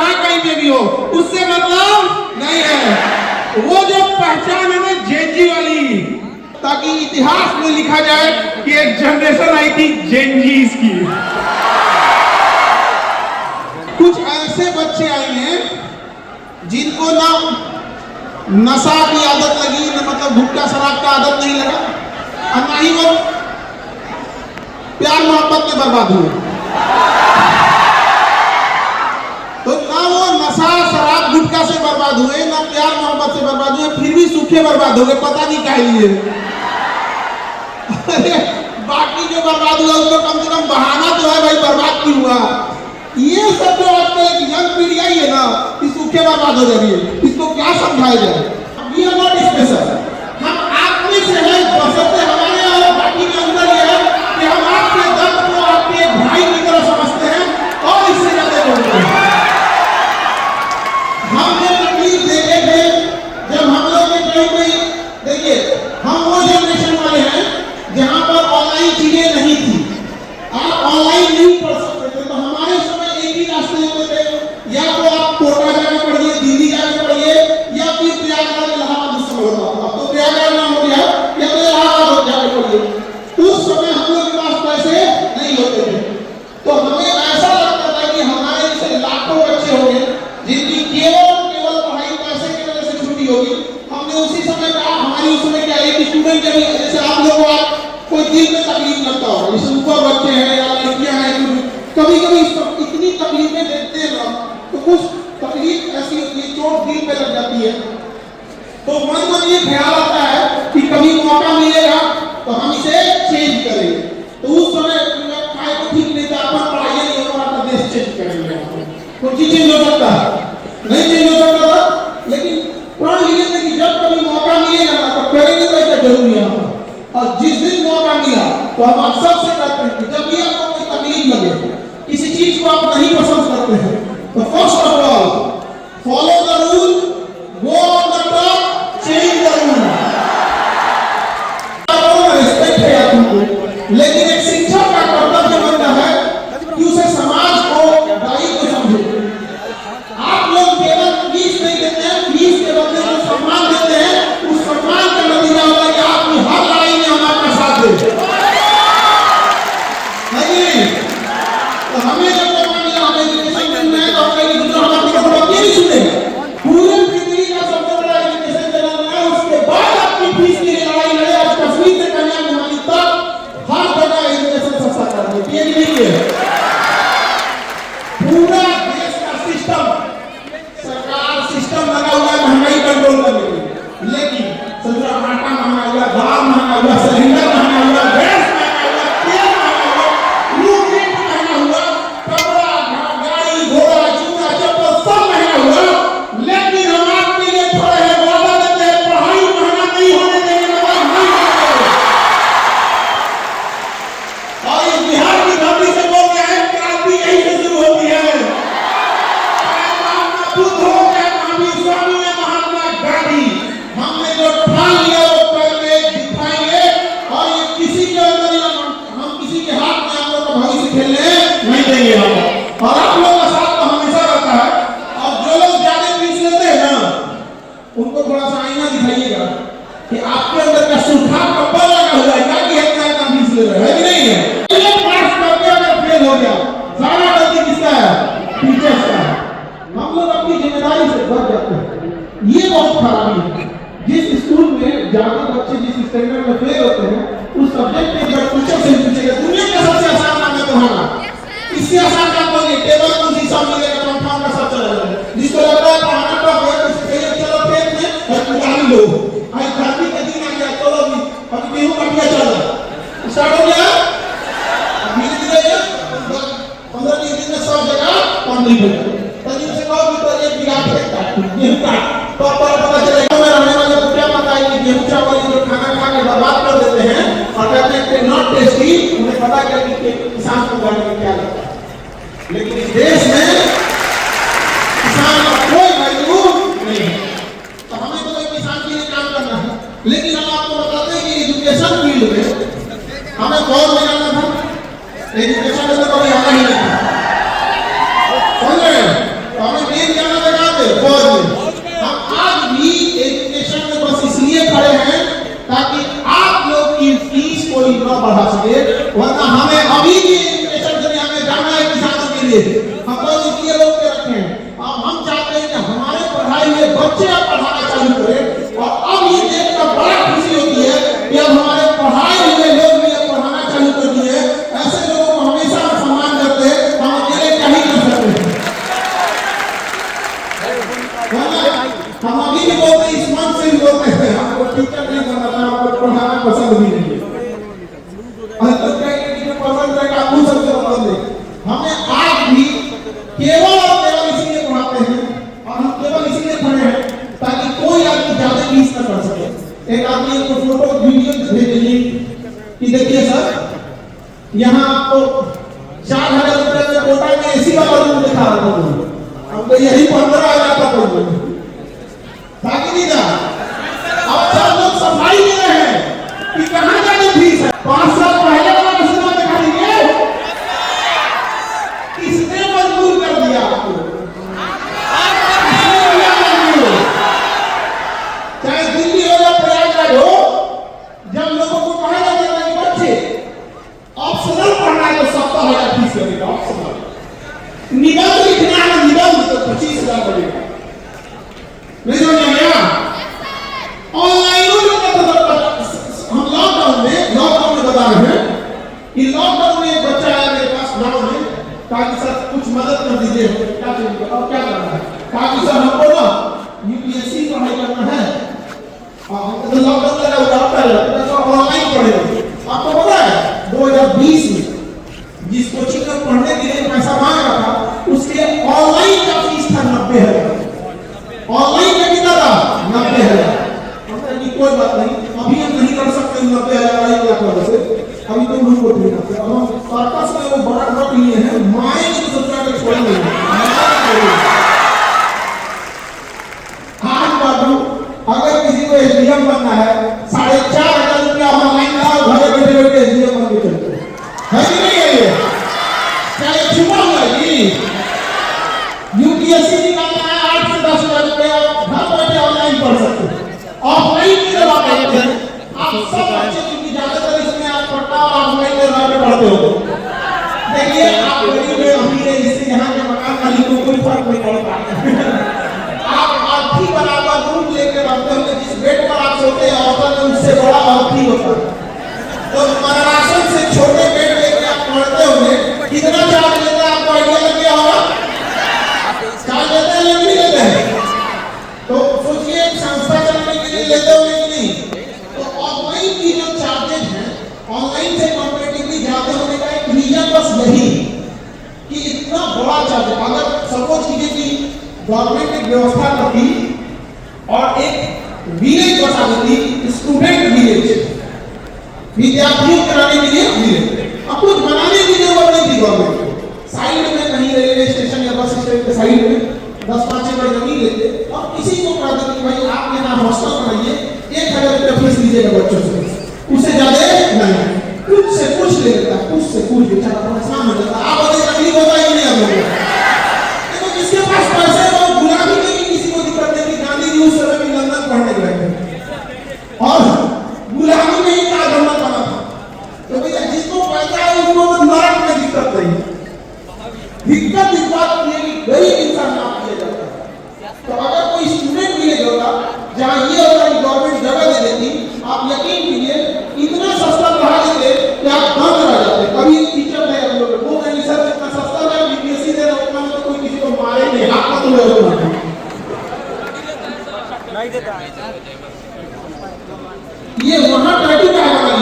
जहां कहीं पे भी हो, उससे मतलब नहीं है। वो जो पहचान है ना जेनजी वाली, ताकि इतिहास में लिखा जाए कि एक जनरेशन आई थी जेनजीज की। कुछ ऐसे बच्चे आए हैं जिनको ना नशा की आदत लगी, ना मतलब गुटखा शराब का आदत नहीं लगा, और ना ही वो प्यार मोहब्बत में बर्बाद हुए। तो ना वो नशा शराब गुटखा से बर्बाद हुए, ना प्यार मोहब्बत से बर्बाद हुए, फिर भी सूखे बर्बाद हो गए, पता नहीं क्या लिए। बाकी जो बर्बाद हुआ उसको कम से कम बहाना तो है भाई, बर्बाद क्यों हुआ। ये सब जो आजकल एक यंग पीढ़ी आई है ना, इस सूखे बर्बाद हो जा रही है, इसको क्या समझाया जाए। We are not special, हम आप में से हैं, बसते हमारे और बाकी के अंदर ये है कि हम आपके दर्द को आपके भाई की तरह समझते हैं और इससे ज्यादा बोलते हैं। हमने तकलीफ देखे थे जब हम लोग के टाइम में, देखिए हम वो जनरेशन वाले हैं जहां पर ऑनलाइन चीजें नहीं थी, आप ऑनलाइन नहीं पढ़ सकते थे। तो हमारे समय एक ही रास्ते होते थे, या तो आप कोटा जाके पढ़िए, दिल्ली जाके पढ़िए, या फिर प्रयागराज इलाहाबाद उस समय होता था। अब तो प्रयागराज नाम हो गया, या तो इलाहाबाद जाके पढ़िए। उस समय हम लोग के पास पैसे नहीं होते थे, तो हमें ऐसा लगता था कि हमारे जैसे लाखों बच्चे होंगे जिनकी केवल पढ़ाई पैसे की वजह से छुट्टी होगी। हमने उसी समय कहा, हमारी उस समय क्या एक स्टूडेंट जब जैसे आप लोगों को कोई दिल में तकलीफ लगता होगा, जैसे ऊपर बच्चे हैं या लड़कियां हैं, कभी कभी इतनी तकलीफें देखते हैं ना, तो कुछ तकलीफ ऐसी होती है, चोट दिल पे लग जाती है, तो मन में ये ख्याल आता है कि कभी मौका मिलेगा तो हम इसे चेंज करेंगे। तो उस समय खाए को ठीक नहीं था, अपन पढ़ाई नहीं होगा, अपना देश चेंज करेंगे। कुछ चीज हो सकता है, नहीं चेंज हो सकता था, लेकिन प्रण लिए कि जब कभी मौका मिलेगा ना तो करेंगे, तो ऐसा जरूरी है। और जिस दिन मौका मिला तो हम आप सबसे करते हैं कि जब भी आपको कोई तकलीफ लगे, किसी चीज को आप नहीं पसंद करते हैं, तो first of all follow the rule, go on the top, change the rule. Respect है आपको, लेकिन एक शिक्षक का कर्तव्य बनता है कि उसे समाज को दायित्व समझे। आप लोग केवल फीस नहीं देते हैं, फीस के बदले जो सम्मान देते हैं, उस सम्मान का नतीजा होगा कि आपकी हर लड़ाई में हम आपका साथ दें। नहीं, तो हमें जब मौका मिला, हमें एजुकेशन में है, तो हम कहीं दूसरा हमारे को नहीं सुनेंगे। पूरे पृथ्वी का सबसे बड़ा एजुकेशन चैनल है, उसके बाद आपकी फीस की लड़ाई लड़े, और कश्मीर से कन्याकुमारी तक हर जगह एजुकेशन सस्ता करने की नहीं है। पूरा देश का सिस्टम, सरकार सिस्टम लगा हुआ है महंगाई कंट्रोल करने के लिए, लेकिन समझो आटा महंगा हुआ, दाल महंगा हुआ, सिलेंडर महंगा हुआ, गैस महंगा हुआ, तेल महंगा हुआ, रूम रेंट महंगा हुआ, कपड़ा गाड़ी घोड़ा जूता चप्पल सब महंगा हुआ, लेकिन हम आपके लिए खड़े हैं, वादा देते हैं पढ़ाई महंगा नहीं होने देंगे, मतलब नहीं होने। और इस बिहार की धरती से बोल रहे हैं, क्रांति यहीं से शुरू होती है। बुद्ध हो गए, महावीर स्वामी ने, महात्मा गांधी, हमने जो ठान लिया वो पहले दिखाएंगे, और ये किसी के अंदर हम किसी के हाथ में आप लोग का भविष्य खेलने नहीं देंगे हम। और आप लोग का साथ तो हमेशा रहता है। और जो लोग ज्यादा फीस लेते हैं ना, उनको थोड़ा सा आईना दिखाइएगा कि आपके अंदर का सूखा कपड़ा लगा हुआ है, क्या कि इतना फीस ले रहे हैं कि नहीं है। ये पास करके अगर फेल हो गया, सारा गलती किसका है? टीचर्स का है। हम लोग अपनी जिम्मेदारी से बच जाते हैं, ये बहुत खराबी है। जिस स्कूल में ज्यादा बच्चे जिस स्टैंडर्ड में फेल होते हैं, उस सब्जेक्ट में जब टीचर से पूछेगा दुनिया का सबसे आसान नाम है तुम्हारा, इससे आसान काम बोलिए, टेबल कुर्सी सब मिलेगा, कंपाउंड का सब चलेगा। जिसको लगता है पढ़ाना टफ है, तो कहिए चलो खेत में निकाल लो, आज धरती का दिन आ गया, चलो अब गेहूं कटिया चलो स्टार्ट हो गया। धीरे धीरे 15-20 दिन में सब जगह कंप्लीट हो जाएगा। से कहो कि तो एक बिघा खेत का तो पता चलेगा में रहने वाले को क्या पता है कि गेहूं चावल जो खाना खा के बर्बाद कर देते हैं और कहते हैं कि नॉट टेस्टी, उन्हें पता क्या कि किसान को खाने में क्या लगता है। लेकिन इस देश में किसान का कोई वैल्यू नहीं है, तो हमें तो किसान के लिए काम करना है। लेकिन हम आपको बताते हैं कि एजुकेशन फील्ड में हमें बहुत मिलाना था, एजुकेशन में तो कभी आना ही नहीं था, समझ रहे हैं? तो हमें पसंद भी नहीं है। पसंद है का आपको सबसे पसंद है। हमें आज भी केवल और केवल इसीलिए पढ़ाते हैं और हम केवल इसीलिए पढ़े हैं ताकि कोई आदमी ज्यादा मिस न कर सके। एक आदमी को फोटो वीडियो भेजेंगे कि देखिए सर यहाँ आपको 4,000 रुपए में कोटा में एसी वाला रूम दिखा रहा हूँ, हमको यही 15,000 का पड़ गया ताकि नहीं जा। अब सब लोग सफाई दे रहे हैं कि कहाँ जाने फीस है। 5 साल पहले वाला रसीदा दिखा दीजिए, किसने मजबूर कर दिया आपको? चाहे दिल्ली हो या प्रयागराज हो, जब लोगों को कहा जाता है कि बच्चे ऑप्शनल पढ़ना है तो 70,000 फीस लगेगा। ऑप्शनल निबंध लिखना है, निबंध तो 25,000 लगेगा। नहीं समझ में आया? ऑनलाइन हम लॉकडाउन में बता रहे हैं कि लॉकडाउन में एक बच्चा आया मेरे पास गाँव में, कहा कि सर कुछ मदद कर दीजिए, क्या चाहिए और क्या करना है। कहा कि सर हमको ना यूपीएससी पढ़ाई करना है, तो लॉकडाउन लगा हुआ तो ऑनलाइन पढ़ेंगे। आपको पता है 2020 में जिस कोचिंग में पढ़ने के लिए पैसा मांग रहा था उसके ऑनलाइन का फीस था 90,000। ऑनलाइन का कितना था? 90,000। कोई बात नहीं, अभी हम नहीं कर सकते 90,000 1 लाख वाले से, अभी तो हम लोग नहीं करते। अब हम सर्कस में वो बड़ा ड्रॉप लिए हैं, माए की तो सबसे छोड़ेंगे। आज बाबू अगर किसी को एसडीएम बनना है 4,500 रुपया ऑनलाइन लाओ, घर बैठे बैठे एसडीएम बन के चलते है कि नहीं है? ये क्या ये छुपा हुआ है? यूपीएससी निकालना है 8 से 10,000 रुपया, घर बैठे ऑनलाइन पढ़ सकते हैं। ऑफलाइन की जब आप आते हैं, आप सब बच्चे क्योंकि ज्यादातर इसमें आप पढ़ना और ऑफलाइन में रह के पढ़ते हो। देखिए आप गरीब है अमीर है, इससे यहाँ के मकान मालिक को कोई फर्क नहीं पड़ता। आप भी बराबर रूम लेकर रहते होंगे, जिस बेड पर आप सोते हैं औरतों में उससे बड़ा और भी होता है। तो मरासन से छोटे बेड लेकर आप पढ़ते होंगे, कितना चार्ज लेता है आपको आइडिया लग गया होगा? चार्ज लेते हैं या नहीं लेते हैं? तो सोचिए संस्था चलने के लिए लेते होंगे कि नहीं? तो ऑनलाइन की जो चार्जेज हैं, ऑनलाइन से कंपैरेटिवली ज्यादा होने का एक रीजन बस यही कि इतना बड़ा चार्ज। अगर सपोज कीजिए कि गवर्नमेंट एक व्यवस्था करती और एक विलेज बसा देती, स्टूडेंट विलेज, विद्यार्थियों कराने के लिए विलेज, अब कुछ बनाने की जरूरत नहीं थी गवर्नमेंट को। साइड में कहीं रेलवे स्टेशन या बस स्टैंड के साइड में 10-5 एकड़ जमीन लेते और किसी को कहा था कि भाई आप यहाँ हॉस्टल बनाइए, 1,000 रुपया फीस लीजिएगा बच्चों से, उससे ज्यादा नहीं, कुछ से कुछ ले लेता, कुछ से कुछ बेचारा परेशान हो जाता। आप बताइए तकलीफ होता है कि नहीं? आप लोगों को जिसके पास पैसे है वो गुलामी में भी किसी को दिक्कत नहीं। गांधी जी उस समय भी लंदन पढ़ने गए थे और गुलामी में ही ताज महल बना था। तो भैया जिसको पैसा है उसको तो नरक में दिक्कत नहीं। दिक्कत इस बात की है कि गरीब इंसान ना किया जाता है। तो अगर कोई स्टूडेंट विलेज होता जहाँ ये होता कि गवर्नमेंट जगह दे देती, आप यकीन कीजिए इतना सस्ता पढ़ा देते कि आप दंग रह जाते। कभी टीचर ने हम लोग वो नहीं सर इतना सस्ता है, यूपीएससी दे रहा उतना में तो कोई किसी को मारे नहीं, हाथ मत लो नहीं देता। ये वहाँ टैटू का हमारा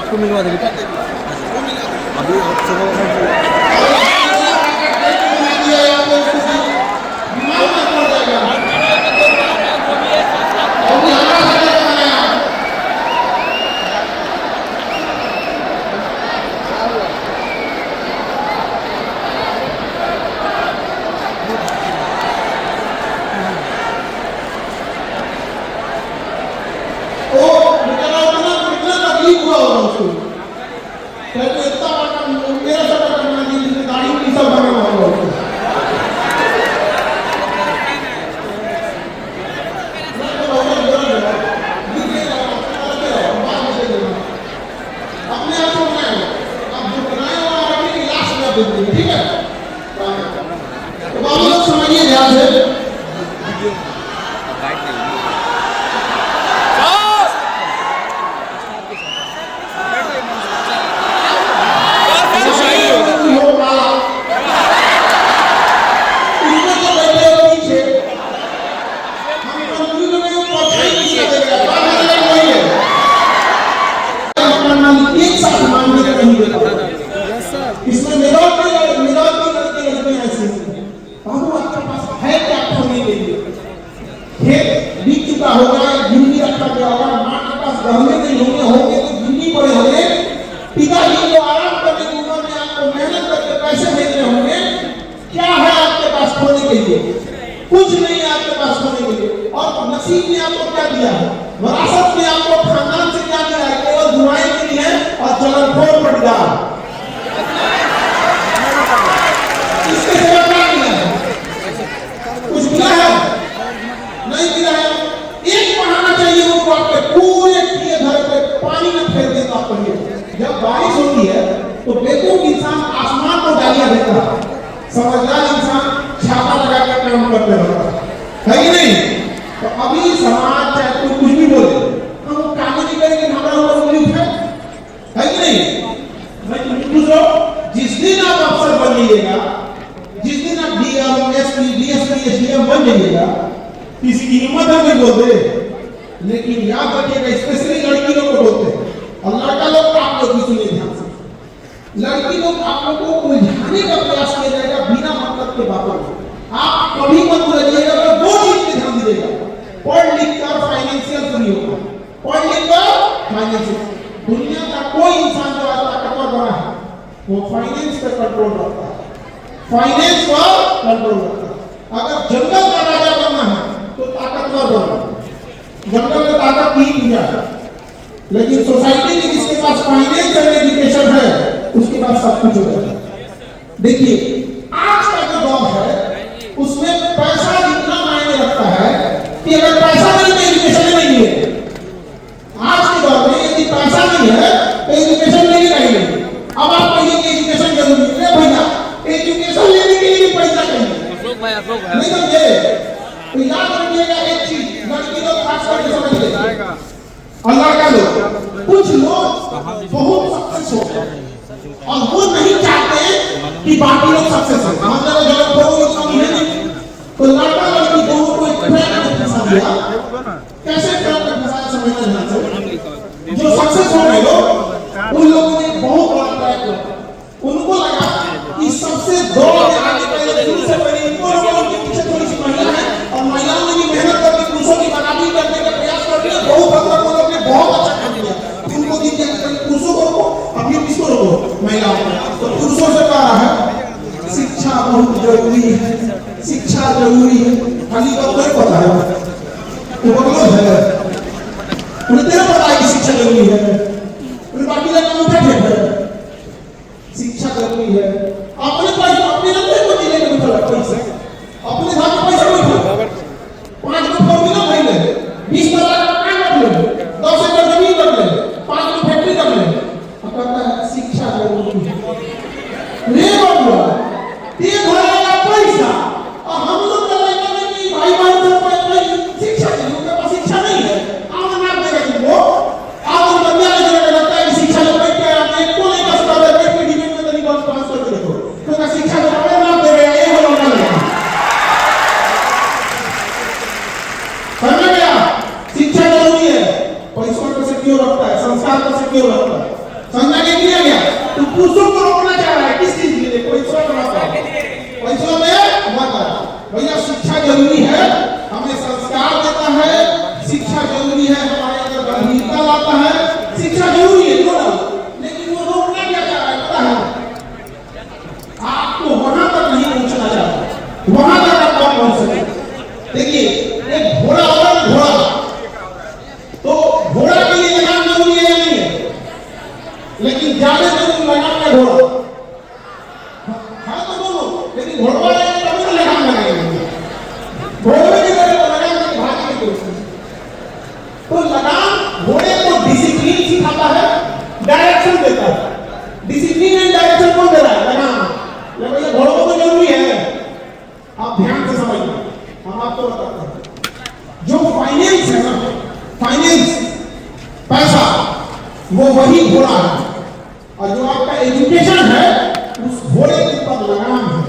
और मिलवा देंगे अभी लिखा गया होगा, माँ के पास गहने नहीं होंगे तो गिननी पड़े होंगे, पिताजी जो आराम करने की उम्र में आपको मेहनत करके पैसे भेज रहे होंगे, क्या है आपके पास खोने के लिए? कुछ नहीं है आपके पास खोने के लिए। और नसीब ने आपको क्या दिया है? विरासत में आपको खानदान से क्या दिया है? केवल दुआएं मिली है और चलन फोड़ पड़ गया। इसके सिवा क्या मिला है? कुछ मिला है? नहीं मिला है। एक बहाना चाहिए उनको, आपके पूरे किए घर पे पानी में फेर देता। आप कहिए जब बारिश होती है तो बेवकूफ इंसान आसमान को गालियां देता है, समझदार इंसान छाता लगा के काम करते रहता है कि नहीं? तो अभी समाज चाहे कोई कुछ भी बोले, हम काम नहीं करेंगे, हमारा ऊपर उंगली उठाए, है कि नहीं? मैं तुम पूछो, जिस दिन आप अफसर बन जाइएगा, जिस दिन आप डीएम, एसपी, डीएसपी, एसडीएम बन जाइएगा, किसी की हिम्मत है नहीं बोलते, लेकिन याद रखिएगा, स्पेशली लड़की लोग को बोलते हैं और लड़का लोग आप लोग भी सुनिए ध्यान से। लड़की लोग आप लोगों को उलझाने का प्रयास किया जाएगा बिना मतलब के बातों में। आप कभी मत उलझिएगा, तो दो चीज पे ध्यान दीजिएगा, पढ़ लिख कर फाइनेंशियल फ्री होगा, पढ़ लिख कर फाइनेंशियल। दुनिया का कोई इंसान जो आज ताकतवर बना है वो फाइनेंस पे कंट्रोल रखता है, फाइनेंस पर कंट्रोल रखता है। अगर जंगल का राजा बनना है तो ताकतवर बनना, जंगल में ताकत नहीं दिया है, लेकिन सोसाइटी में जिसके पास फाइनेंस और एजुकेशन है उसके पास सब कुछ हो जाता है। देखिए आज का जो दौर है उसमें पैसा इतना मायने रखता है कि अगर पैसा नहीं तो एजुकेशन नहीं है। आज के दौर में यदि पैसा नहीं है तो एजुकेशन नहीं रहेगी। अब आप कहिए कि एजुकेशन जरूरी है, भैया एजुकेशन लेने के लिए पैसा चाहिए, नहीं समझे? तो याद रखिएगा एक चीज, लड़की लोग खास करके समझ लेगा और लड़का लोग, कुछ लोग बहुत सक्सेस हो गए और वो नहीं चाहते कि बाकी लोग सक्सेस हो। मतलब जब दो लोग कमी है तो लड़का लड़की दोनों को एक ट्रैक में फंसा दिया। कैसे ट्रैक में फंसाया समझना ध्यान से। जो सक्सेस हो गए लोग, उन लोगों ने बहुत बड़ा ट्रैक किया। उनको लगा कि सबसे दौड़ में आगे पहले शुरू से पहले इनको लोगों के पीछे थोड़ी सी महिला है और महिलाओं ने भी मेहनत करके पुरुषों की बराबरी करने का प्रयास कर दिया। बहुत हद तक लोगों ने बहुत अच्छा काम किया। उनको दिख गया कि पुरुषों को रोको, अब ये किसको रोको? महिलाओं को। तो पुरुषों से कहा है शिक्षा बहुत जरूरी है, शिक्षा जरूरी है। खाली बात नहीं पता है, वो बकलोल है, उन्हें तेरा पता है कि शिक्षा जरूरी है, उन्हें बाकी लोग उठा फेंक है। शिक्षा जरूरी है। अपने पैसा अपने नंबर को दिले के मतलब पैसा अपने हाथ में पैसा नहीं था। 5 को फॉर्मूला भाई ले 20 लाख का काम कर ले, 10 एकड़ जमीन कर ले, 5 की फैक्ट्री कर ले। अब कहता है शिक्षा जरूरी है। रे बाबू ये भरेगा पैसा और हम लोग कहेंगे कि भाई भाई सब पैसा शिक्षा चाहिए, उनके पास शिक्षा नहीं है। आप ना देगा तुमको, आप बंदा जो लगता है कि शिक्षा लोग के आपने को नहीं कर सकते, एक डिबेट में तरीका पास करके देखो तो का शिक्षा का नाम दे रहे हैं, ये होना नहीं। समझ गया? शिक्षा जरूरी है। पैसा को सिक्योर रखता है, संस्कार को सिक्योर रखता है। समझा के किया गया? तो पुरुषों को रोकना चाह रहा है किस चीज के लिए? पैसा कमाता है, पैसा में मत भैया। शिक्षा जरूरी है, हमें संस्कार देता है, शिक्षा जरूरी है, हमारे अंदर गंभीरता लाता है, शिक्षा जरूरी है लेकिन वो रोकना क्या चाह रहा है पता है? आपको वहां तक नहीं पहुंचना चाहता, वहां तक आप कौन पहुंच सके। देखिए एक घोड़ा होगा ना, घोड़ा तो घोड़ा के लिए लगाम जरूरी है या नहीं है? लेकिन ज्यादा जरूरी लगाम है घोड़ा। हाँ तो बोलो, लेकिन घोड़ा तभी तो लगाम लगाएंगे। घोड़े की तरह लगाम के भागने की कोशिश। तो लगाम घोड़े को डिसिप्लिन सिखाता है, डायरेक्शन देता है। डिसिप्लिन एंड डायरेक्शन कौन दे रहा है? लगाम। लेकिन ये घोड़ों को जरूरी है, आप ध्यान से समझिए। हम आपको बताते हैं जो फाइनेंस है ना, फाइनेंस पैसा वो वही घोड़ा है और जो आपका एजुकेशन है उस घोड़े के ऊपर लगाम है।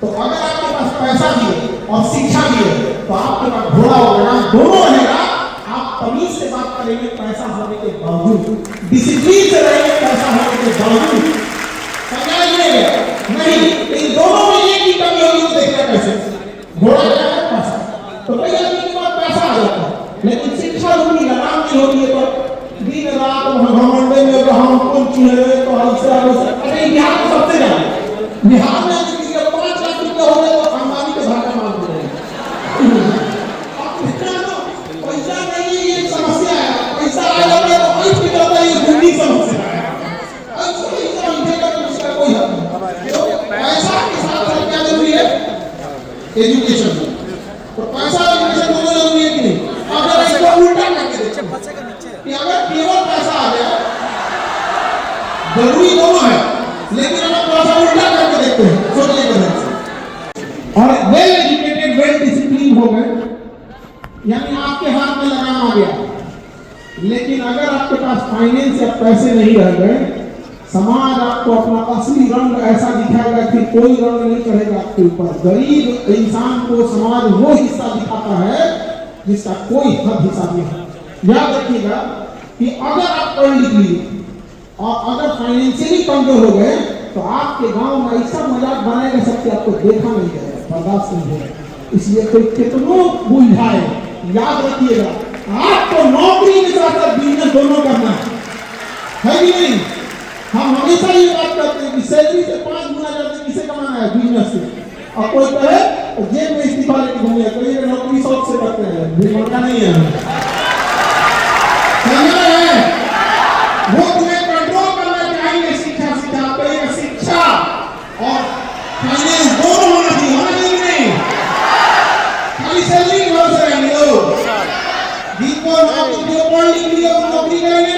तो अगर आपके पास पैसा भी है और शिक्षा भी है तो आपके पास घोड़ा और लगाम दोनों रहेगा। आप तमीज से बात करेंगे पैसा होने के बावजूद, डिसिप्लिन से रहेंगे पैसा होने के बावजूद। समझाइए नहीं, इन दोनों में एक ही कमी होगी तो देखना कैसे? घोड़ा क्या है? पैसा। तो कई आदमी के पास पैसा आ जाता है लेकिन शिक्षा शिक्षा उतनी लगाम नहीं होती है तो दिन रात घमंडे में हम कौन चीज है तो ऐसा अरे बिहार में सबसे ज्यादा बिहार में किसी का 5 लाख रुपया हो गया तो अंबानी के भागा मांग रहे हैं। पैसा नहीं ये समस्या है, पैसा आ जाता है तो वही पिटाता है, ये गंदी समस्या है। पैसा उठेगा तो उसका कोई हद नहीं। पैसा के साथ साथ क्या जरूरी है? एजुकेशन। तो पैसा और एजुकेशन दोनों जरूरी है कि नहीं? अगर इसको उल्टा करके देखें कि अगर केवल पैसा आ गया, जरूरी दोनों है, लेकिन अगर पैसा उल्टा करके देखते हैं सोचने के बाद और वेल एजुकेटेड वेल डिसिप्लिन हो गए, यानी आपके हाथ में लगाम आ गया, लेकिन अगर आपके पास फाइनेंस या पैसे नहीं रह गए, समाज आपको अपना असली रंग ऐसा दिखाएगा कि कोई रंग नहीं चढ़ेगा आपके ऊपर। गरीब इंसान को समाज वो हिस्सा दिखाता है जिसका कोई हद हिसाब नहीं है। याद रखिएगा कि अगर आप पढ़ लिख लिए और अगर फाइनेंशियली कमजोर हो गए तो आपके गांव में ऐसा मजाक बनाएगा सबसे आपको देखा नहीं जाएगा, बर्दाश्त नहीं होगा। इसलिए कोई कितनों बुझाए, याद रखिएगा आपको नौकरी के साथ साथ बिजनेस दोनों करना है कि नहीं? हम हमेशा ये बात करते हैं कि सैलरी से 5 गुना ज्यादा किसे कमाना है? बिजनेस से। और कोई कहे जेब में इस्तीफा लेके घूमिए, कोई नौकरी शौक से करते हैं, मौका नहीं है। समझ रहे हैं? वो तुम्हें कंट्रोल करना चाहिए। शिक्षा और फाइनेंस दोनों होना चाहिए, होना चाहिए नहीं? खाली सैलरी की वजह से रहेंगे लोग, जिनको जो पढ़ लिख लिया वो नौकरी करेंगे।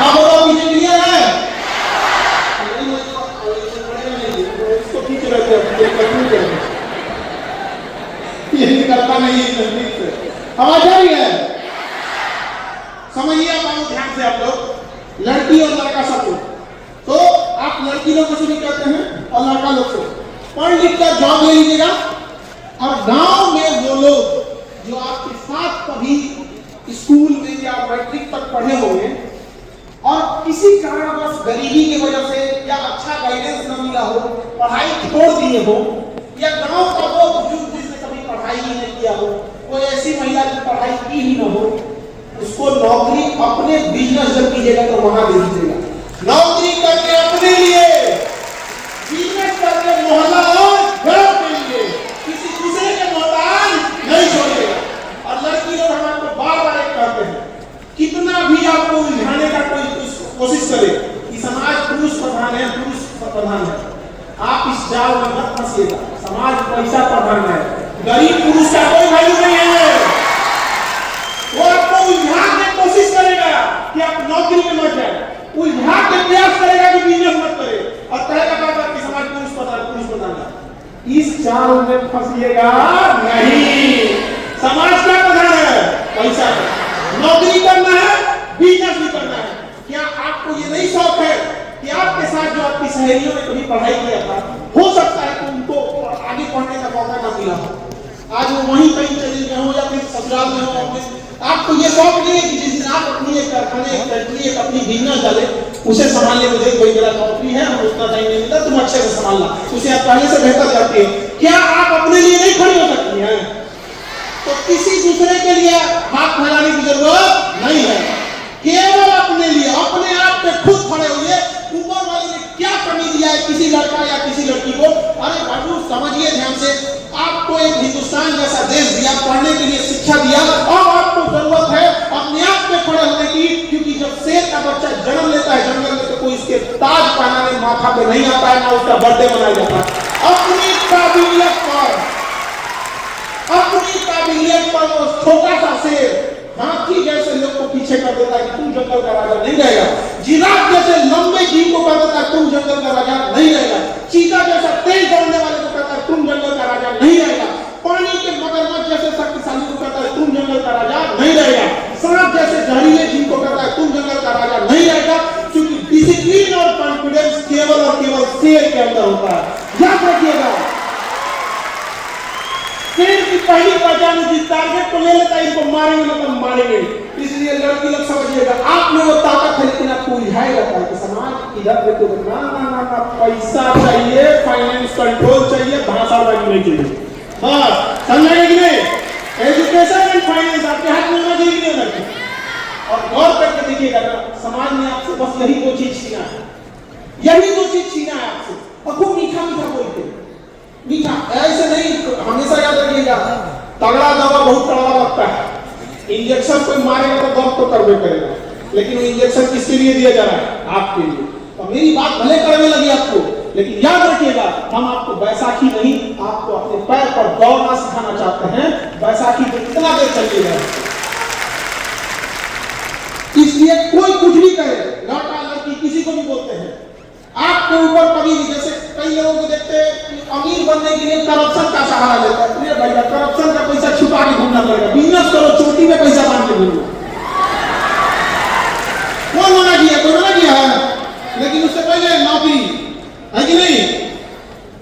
अब वो इंजीनियर है, इसको ठीक रहते हैं, ये करता नहीं है तकलीफ से। आवाज आ रही है? समझिए आप ध्यान से, आप लोग लड़की और लड़का सब लोग, तो आप लड़की लोग से भी कहते हैं और लड़का लोग से पढ़ लिख कर जॉब ले लीजिएगा। और गांव में वो लोग जो आपके साथ कभी स्कूल में या मैट्रिक तक पढ़े होंगे और किसी कारणवश गरीबी की वजह से या अच्छा गाइडेंस न मिला हो, पढ़ाई छोड़ दिए हो, या गांव का वो बुजुर्ग जिसने कभी पढ़ाई ही नहीं किया हो, कोई ऐसी महिला जो पढ़ाई की ही न हो, उसको नौकरी अपने बिजनेस जब कीजिएगा तो वहां दे दीजिएगा। नौकरी करके अपने लिए, बिजनेस करके मोहल्ला और गांव के लिए, किसी दूसरे के मोहताज नहीं छोड़ेगा। और लड़की लोग हमारे बार बार एक कहते हैं, कितना भी आपको उलझाने का कोई कोशिश करे कि समाज पुरुष प्रधान है, पुरुष प्रधान है, आप इस जाल में मत फंसिएगा। समाज पैसा प्रधान है, गरीब पुरुष का कोई वैल्यू नहीं है। वो आपको उलझा के कोशिश करेगा कि आप नौकरी में मत जाए, उलझा के प्रयास करेगा कि बिजनेस मत करे, और कहेगा कि समाज पुरुष प्रधान है। इस जाल में फंसिएगा नहीं। समाज क्या प्रधान है? पैसा। नौकरी करना है, बिजनेस भी करना है। क्या आपको ये नहीं शौक है कि आपके साथ जो आपकी सहेलियों ने कभी पढ़ाई किया था, हो सकता है कि उनको आगे पढ़ने का मौका ना मिला हो, आज वो वहीं कहीं चले गए हो या फिर ससुराल में हो। आपको ये शौक नहीं है कि जिस दिन आप अपनी एक कारखाने, एक फैक्ट्री, एक अपनी बिजनेस डाले, उसे संभालने में कोई मेरा नौकरी है, हम उतना टाइम नहीं मिलता, तुम अच्छे से संभालना, उसे आप पहले से बेहतर करती है। क्या आप अपने लिए नहीं खड़ी हो सकती हैं? तो किसी दूसरे के लिए हाथ फैलाने की जरूरत नहीं है, केवल अपने लिए, अपने आप पे खुद खड़े हुए। ऊपर वाले ने क्या कमी दिया है किसी लड़का या किसी लड़की को? अरे बाबू समझिए ध्यान से, आपको एक हिंदुस्तान जैसा देश दिया, पढ़ने के लिए शिक्षा दिया, और आपको जरूरत है अपने आप पे खड़े होने की। क्योंकि जब शेर का बच्चा जन्म लेता है जंगल में, तो कोई इसके ताज पहनाने माथा पे नहीं आता है, ना उसका बर्थडे मनाया जाता है। अपनी काबिलियत पर वो छोटा सा शेर हाथी जैसे लोग को पीछे कर देता है कि तुम जंगल का राजा नहीं रहेगा। जिराफ जैसे लंबे जीव को कर देता है तुम जंगल का राजा नहीं रहेगा। चीता जैसा तेज दौड़ने वाले को कहता है तुम जंगल का राजा नहीं रहेगा। पानी के मगरमच्छ जैसे शक्तिशाली को कहता है तुम जंगल का राजा नहीं रहेगा। सांप जैसे जहरीले जीव को कहता है तुम जंगल का राजा नहीं रहेगा। क्योंकि डिसिप्लिन और कॉन्फिडेंस केवल और केवल शेर के अंदर होता है। याद रखिएगा, शेर की पहली पहचान जिस टारगेट को ले लेता है, इनको मारेंगे मतलब मारेंगे। इसलिए लड़की लोग समझिएगा, आप में वो ताकत है, लेकिन आपको उलझाएगा कि समाज इधर देखो, ना ना ना ना, पैसा चाहिए, फाइनेंस कंट्रोल चाहिए, भाषाबाजी नहीं चाहिए। बस समझेंगे कि नहीं? एजुकेशन एंड फाइनेंस आपके हाथ में होना चाहिए, नहीं होना चाहिए? और गौर करके देखिएगा ना, समाज ने आपसे बस यही दो चीज छीना है, यही दो चीज छीना है आपसे। और खूब मीठा मीठा बोलते, मीठा ऐसे नहीं, हमेशा याद रखिएगा, तगड़ा दवा बहुत कड़वा लगता है। इंजेक्शन कोई मारेगा तो दर्द तो करबे करेगा, लेकिन वो इंजेक्शन किसके लिए दिया जा रहा है? आपके लिए। तो मेरी बात भले करने लगी आपको, लेकिन याद रखिएगा, हम आपको बैसाखी नहीं, आपको अपने पैर पर दौड़ना सिखाना चाहते हैं। बैसाखी पे कितना देर चलिएगा, इसलिए कोई कुछ भी कहे, लड़का लड़की किसी को भी बोलते हैं, आपके ऊपर कभी भी, जैसे कई लोगों को देखते हैं अमीर बनने के लिए करप्शन का सहारा लेता है। अरे भैया, करप्शन का पैसा छुपा के घूमना पड़ेगा, बिजनेस करो, चोटी में पैसा बांध के घूमो। कौन मना किया? कोई मना किया है? लेकिन उससे पहले नौकरी है कि नहीं?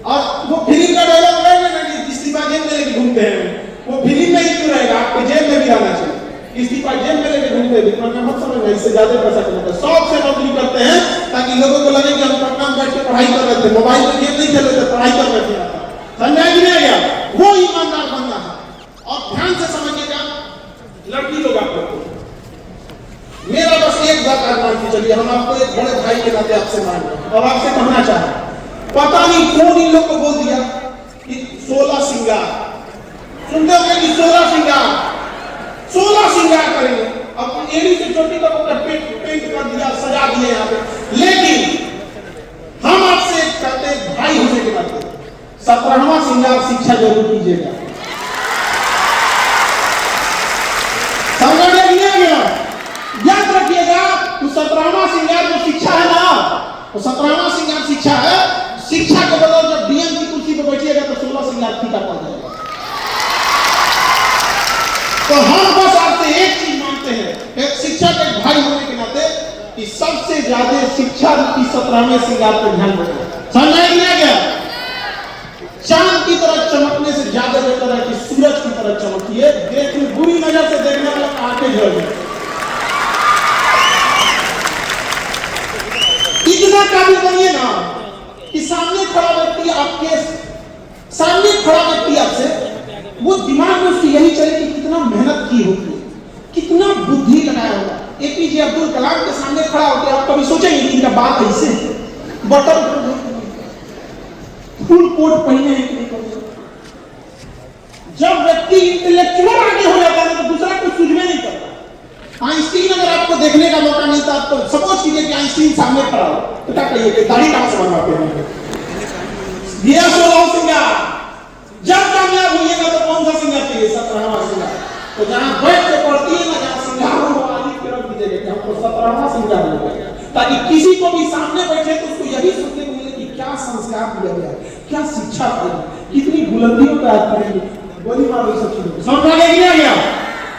और वो फिल्म का डायलॉग रहेगा ना कि इस्तीफा जेब में लेके घूमते हैं, वो फिल्म में ही क्यों रहेगा, आपके जेब में भी रहना चाहिए। इस्तीफा जेब में लेके घूमते हैं, दिमाग में मत समझना, इससे ज्यादा पैसा कमाते हैं। शौक से नौकरी करते हैं ताकि लोगों को लगे कि हम पटना में बैठ के पढ़ाई कर रहे थे, मोबाइल में गेम नहीं खेल रहे थे, पढ़ाई कर रहे थे। समझा कि नहीं गया? वो ईमानदार बनना है। और ध्यान से समझिएगा लड़की लोग, आपको मेरा बस एक बात मान के चलिए, हम आपको एक बड़े भाई के नाते आपसे मान रहे हैं और आपसे कहना चाहते हैं, पता नहीं कौन इन लोग को बोल दिया कि 16 श्रृंगार, सुनते होंगे कि 16 श्रृंगार, 16 श्रृंगार करेंगे। अब एड़ी से चोटी तक अपना पेंट कर दिया, सजा दिए यहाँ पे। लेकिन हम आपसे कहते हैं भाई होने के नाते 17वां श्रृंगार शिक्षा जरूर कीजिएगा। समझ गया? याद रखिएगा, तो 17वां श्रृंगार जो शिक्षा है ना, तो 17वां श्रृंगार शिक्षा है। शिक्षा के बदौलत जब डीएम की कुर्सी पर बैठिएगा तो 16 श्रृंगार फीका पड़ जाएगा। तो हम बस आपसे एक चीज मांगते हैं, एक शिक्षक, एक भाई होने के नाते, कि सबसे ज्यादा शिक्षा की 17वें श्रृंगार पर ध्यान देना। समझ लिया गया? चांद की तरह चमकने से ज्यादा बेहतर है कि सूरज की तरह चमकिए। देखने बुरी नजर से देखने वाला आंखें झड़ जाए। इतना काबिल बनिए ना कि सामने खड़ा व्यक्ति आपके सामने खड़ा व्यक्ति आपसे, वो दिमाग में उसकी यही चले कि कितना मेहनत की होगी, कितना बुद्धि लगाया होगा। एपीजे अब्दुल कलाम के सामने खड़ा होकर आप कभी सोचेंगे कि इनका बात ऐसे बटन फुल कोट पहने हैं कि नहीं पहने। जब व्यक्ति इंटेलेक्चुअल आगे हो जाता है तो दूसरा कुछ सूझने नहीं करता। आइंस्टीन अगर आपको देखने का मौका मिलता तो सपोज कीजिए कि आइंस्टीन सामने खड़ा हो, तो क्या कहिए कि दाढ़ी कहां से बनवाते हैं? ये 16 श्रृंगार। जब कामयाब होइएगा तो कौन सा श्रृंगार चाहिए? 17वां श्रृंगार। तो जहां बैठ के पढ़ती है ना, जहां श्रृंगार हो, आदि की तरफ दीजिएगा कि हमको 17वां श्रृंगार मिलेगा, ताकि किसी को भी सामने बैठे तो उसको यही सुनने को मिले कि क्या संस्कार दिया गया, क्या शिक्षा दी, कितनी बुलंदियों पे आप करेंगे। बोली मारो सब चीजों समझ आ गया?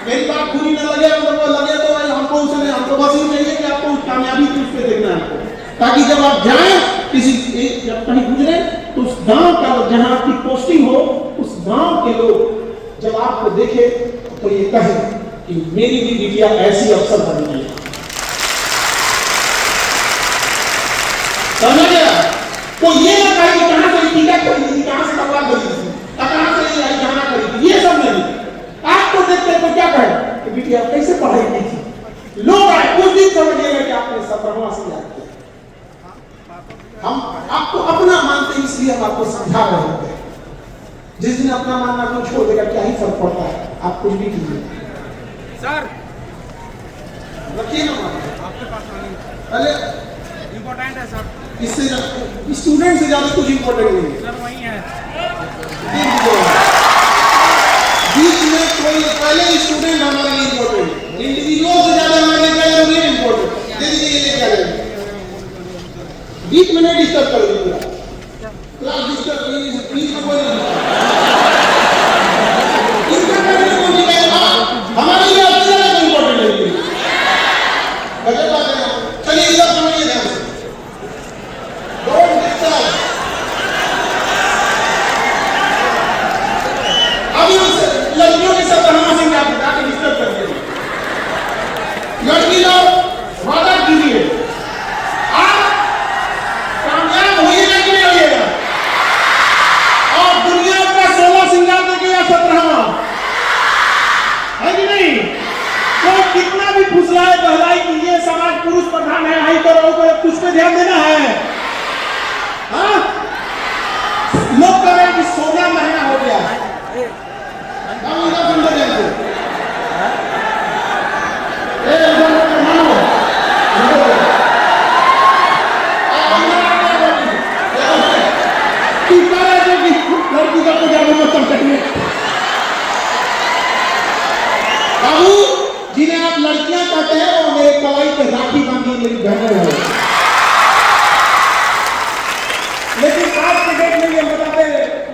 मेरी बात पूरी ना लगे, हमको लगे तो हमको उसे नहीं, हमको बस ये चाहिए कि आपको कामयाबी की उसपे देखना है आपको, ताकि जब आप जाएं किसी जब कहीं गुजरे तो उस गांव का, जहां आपकी पोस्टिंग हो, उस गांव के लोग जब आपको देखे तो ये कहे कि मेरी भी बिटिया ऐसी अफसर बनी है। समझ गया? तो ये ना कहे कि कहां से टीका खरीदी, कहां से कपड़ा खरीदी, कहां से आई जाना खरीदी, ये सब नहीं। आपको देखते तो क्या कहे कि बिटिया कैसे पढ़ाई की थी, लोग आए कुछ दिन समझिएगा कि आपने 17वां श्रृंगार किया। हम आपको अपना मानते इसलिए हम आपको समझा रहे होते हैं। जिस दिन अपना मानना को छोड़ देगा क्या ही फर्क पड़ता है, आप कुछ भी कीजिए। सर रखिए ना आपके पास पहले इम्पोर्टेंट है सर, इससे स्टूडेंट से ज्यादा कुछ इम्पोर्टेंट नहीं है सर। वही है बीच में कोई, पहले स्टूडेंट हमारे लिए इम्पोर्टेंट है, इंडिविजुअल से ज्यादा हमारे लिए इम्पोर्टेंट। दे दीजिए, ये लेके आ जाइए, बीच में नहीं डिस्टर्ब करोगे, पूरा क्लास डिस्टर्ब करेंगे, बीच में कोई नहीं हमारे लिए आपसे ज्यादा इम्पोर्टेंट है। गजब बात है। चलिए इधर समझिए ध्यान से, डोंट डिस्टर्ब। अभी लड़कियों के साथ हम से क्या बता के डिस्टर्ब कर दिए। लड़की लोग वादा कीजिए, आप कामयाब होइएगा कि नहीं होइएगा? और दुनिया का 16 श्रृंगार देके या 17वां? कितना भी फुसलाए बहलाई कि ये समाज पुरुष प्रधान है, आई करो कुछ पे ध्यान देना है। हाँ? लोग कह रहे हैं कि सोना महंगा हो गया है। बाबू जिन्हें आप लड़कियां कहते हैं वो मेरे कलाई पे राखी बांधी मेरी बहनें हैं। लेकिन आज के डेट में ये बताते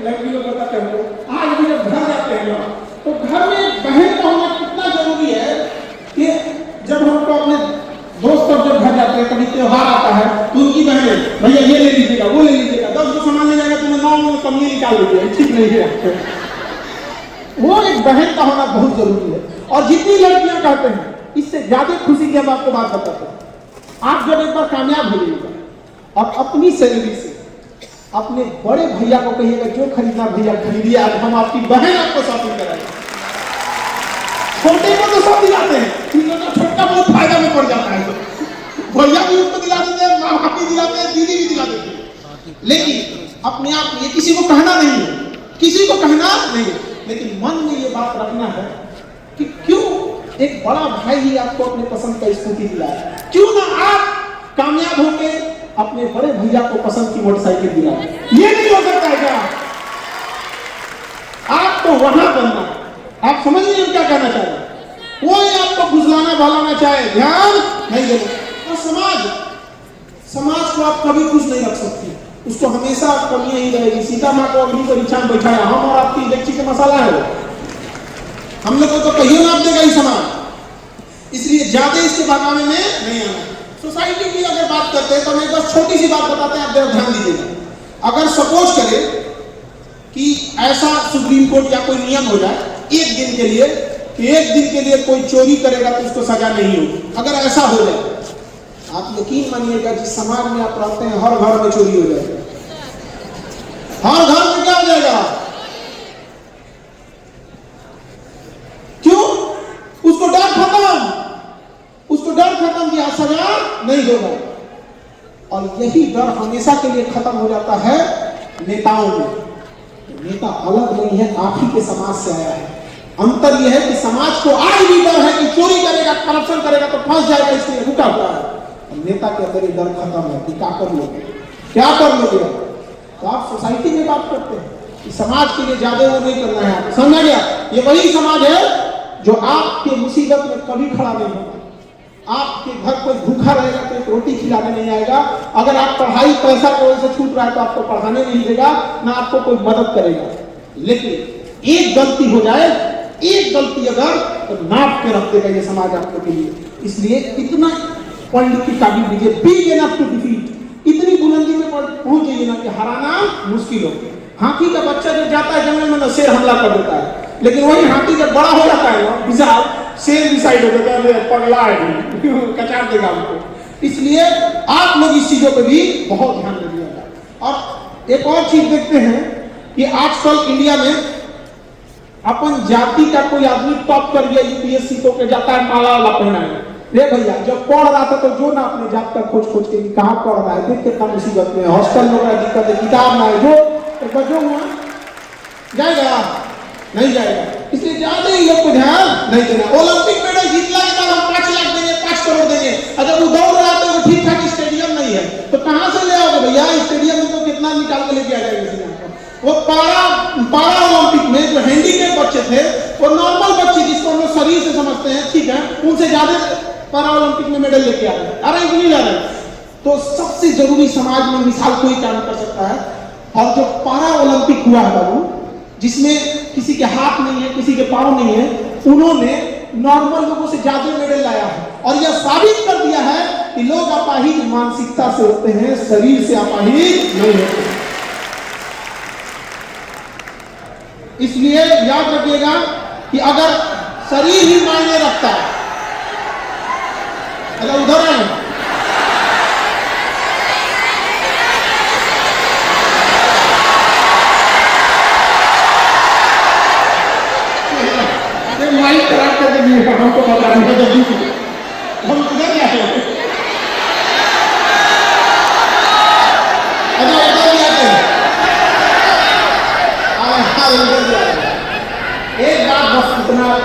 लड़की लोग बताते हैं, आज भी जब घर जाते हैं तो घर में बहन का होना कितना जरूरी है कि जब हम तो अपने दोस्त जब घर जाते हैं, कभी त्योहार आता है तो उनकी बहन भैया ये ले लीजिएगा वो ले लीजिएगा, 10 को सामान ले जाएगा तुम्हें 9 में कमी निकाल लीजिएगा, ठीक नहीं है। वो एक बहन का होना बहुत जरूरी है। और जितनी लड़कियां कहते हैं इससे ज्यादा खुशी की हम आपको बात बताते हैं। आप जब एक बार कामयाब हो जाइएगा और अपनी सैलरी से अपने बड़े भैया को कहिएगा जो खरीदना भैया खरीदिए, आज हम आपकी बहन आपको शॉपिंग कराएंगे। छोटे को तो सब दिलाते हैं, छोटा बहुत फायदा में पड़ जाता है, भैया भी उसको दिला देते हैं, माँ बाप भी दिलाते हैं, दीदी भी दिला देते हैं। लेकिन अपने आप ये किसी को कहना नहीं है, किसी को कहना नहीं है, लेकिन मन में ये बात रखना है कि क्यों एक बड़ा भाई ही आपको अपने पसंद का स्कूटी दिलाए, क्यों ना आप कामयाब होके अपने बड़े भैया को पसंद की मोटरसाइकिल दिलाए। ये नहीं हो सकता है क्या? आप तो वहां बनना, आप समझ लीजिए क्या कहना चाह रहे हैं। वो आपको बुझलाना भलाना चाहे, ध्यान नहीं देना। और समाज को आप कभी खुश नहीं रख सकती, उसको हमेशा कमियां ही रहेगी। सीता माँ को अग्नि परीक्षा में बैठाया, हम और आपकी इलेक्ट्रिक के मसाला है वो, हम लोग को तो कहिए ना आप देगा ही समाज। इसलिए ज्यादा इसके बहकावे में नहीं आना। सोसाइटी की अगर बात करते हैं तो मैं बस छोटी सी बात बताते हैं, आप ध्यान दीजिएगा। अगर सपोज करें कि ऐसा सुप्रीम कोर्ट या कोई नियम हो जाए एक दिन के लिए कि एक दिन के लिए कोई चोरी करेगा तो उसको सजा नहीं होगी, अगर ऐसा हो जाए, आप यकीन मानिएगा जिस समाज में आप रहते हैं हर घर में चोरी हो जाएगा। हर घर में क्या हो जाएगा? क्यों? उसको डर खत्म, उसको डर खत्म किया, सजा नहीं होगा। और यही डर हमेशा के लिए खत्म हो जाता है नेताओं में। नेता अलग नहीं है, आप ही के समाज से आया है। अंतर यह है कि समाज को आज भी डर है कि चोरी करेगा, करप्शन करेगा तो फंस जाएगा, इसलिए रुका हुआ है। नेता के अंदर ये डर खत्म है कि क्या कर लोगे, क्या कर लोगे। तो आप सोसाइटी में बात करते हैं कि समाज के लिए ज्यादा वो नहीं करना है, आप समझ गया? ये वही समाज है जो आपके मुसीबत में कभी खड़ा नहीं होगा। आपके घर कोई भूखा रहेगा तो एक रोटी खिलाने नहीं आएगा। अगर आप पढ़ाई पैसा की वजह से छूट रहा है तो आपको पढ़ाने नहीं देगा, ना आपको कोई मदद करेगा। लेकिन एक गलती हो जाए, एक गलती अगर तो नाप के रख देगा ये समाज आपके लिए। इसलिए इतना पॉइंट की ताबीर दीजिए, बिग एनफ टू डिफीट। इतनी बुलंदी में पहुंच जाइए ना कि हराना मुश्किल हो। हाथी का बच्चा जब जाता है जंगल में ना शेर हमला कर देता है, लेकिन वही हाथी जब बड़ा हो जाता है ना विशाल, शेर डिसाइड हो जाता है पगला है, कचार देगा हमको। इसलिए आप लोग इस चीजों पे भी बहुत ध्यान दीजिएगा। और एक और चीज देखते हैं कि आजकल इंडिया में अपन जाति का कोई आदमी टॉप कर गया यूपीएससी तो के जाता है माला वाला पहना है। रे भैया जब पढ़ रहा था तो जो ना अपने जात का खोज के कहाँ पढ़ रहा है, देख कितना मुसीबत में, हॉस्टल में दिक्कत है, किताब ना है, जो हुआ जाएगा नहीं जाएगा। इसलिए ज्यादा ही लोग को ध्यान नहीं देना। ओलंपिक मेडल जीतने के बाद हम 5 लाख देंगे, 5 करोड़ देंगे। अगर वो दौड़ रहा है तो ठीक ठाक स्टेडियम नहीं है तो कहां से ले आओगे भैया? स्टेडियम में तो कितना निकाल के लेके आ जाएंगे। वो पारा ओलंपिक में जो हैंडीकैप बच्चे थे, वो नॉर्मल बच्चे जिसको हम लोग शरीर से समझते हैं, ठीक है, उनसे ज्यादा पारा ओलंपिक में मेडल लेके आ रहे हैं। अरे क्यों नहीं जा रहे? तो सबसे जरूरी समाज में मिसाल कोई काम कर सकता है। और जो पारा ओलंपिक हुआ है बाबू, जिसमें किसी के हाथ नहीं है, किसी के पांव नहीं है, उन्होंने नॉर्मल लोगों से ज्यादा मेडल लाया है। और यह साबित कर दिया है कि लोग अपाहिज मानसिकता से होते हैं, शरीर से अपाहिज नहीं होते। इसलिए याद रखिएगा कि अगर शरीर ही मायने रखता है, अगर उधर है माइक खराब कर देंगे, हमको बता नहीं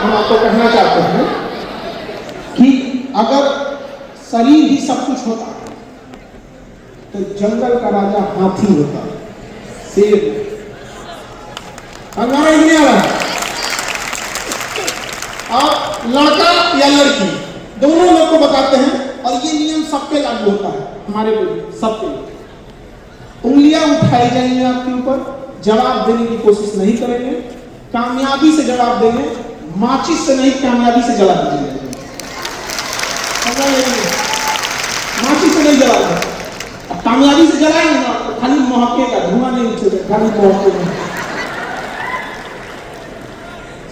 हम आपको कहना चाहते हैं कि अगर शरीर ही सब कुछ होता तो जंगल का राजा हाथी होता, शेर। हंगामा नहीं आ रहा। आप लड़का या लड़की दोनों लोग को बताते हैं और ये नियम सबके लागू होता है, हमारे को सबके। उंगलियां उठाई जाएंगी आपके ऊपर, जवाब देने की कोशिश नहीं करेंगे, कामयाबी से जवाब देंगे, माचिस से नहीं कामयाबी से जला दीजिएगा। माचिस से नहीं जला देंगे, अब कामयाबी से जलाएंगे ना तो खाली महकेगा, धुआं नहीं उठेगा, खाली महकेगा।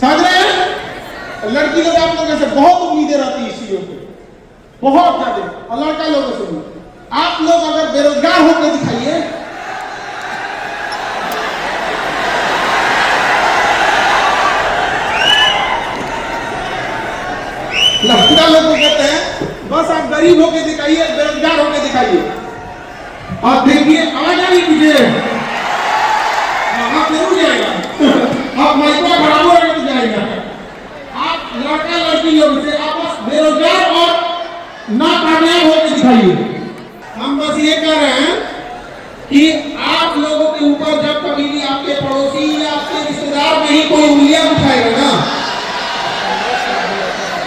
समझ रहे हैं? लड़की लोग आप लोगों से बहुत उम्मीदें रहती है इस चीजों पे, बहुत ज्यादा। और लड़का लोगों से भी आप लोग अगर बेरोजगार होकर दिखाइए, लड़का लोग को कहते हैं बस आप गरीब होकर दिखाइए, बेरोजगार होकर दिखाइए, और देखिए आवाज आ रही मुझे, आप जरूर जाएगा। आप माइक्रो बराबर हो जाएगा। आप लड़का लड़की लोग से आप बेरोजगार और नाकामयाब होकर दिखाइए। हम बस ये कह रहे हैं कि आप लोगों के ऊपर जब कभी भी आपके पड़ोसी या आपके रिश्तेदार में ही कोई उंगलियां उठाएगा ना,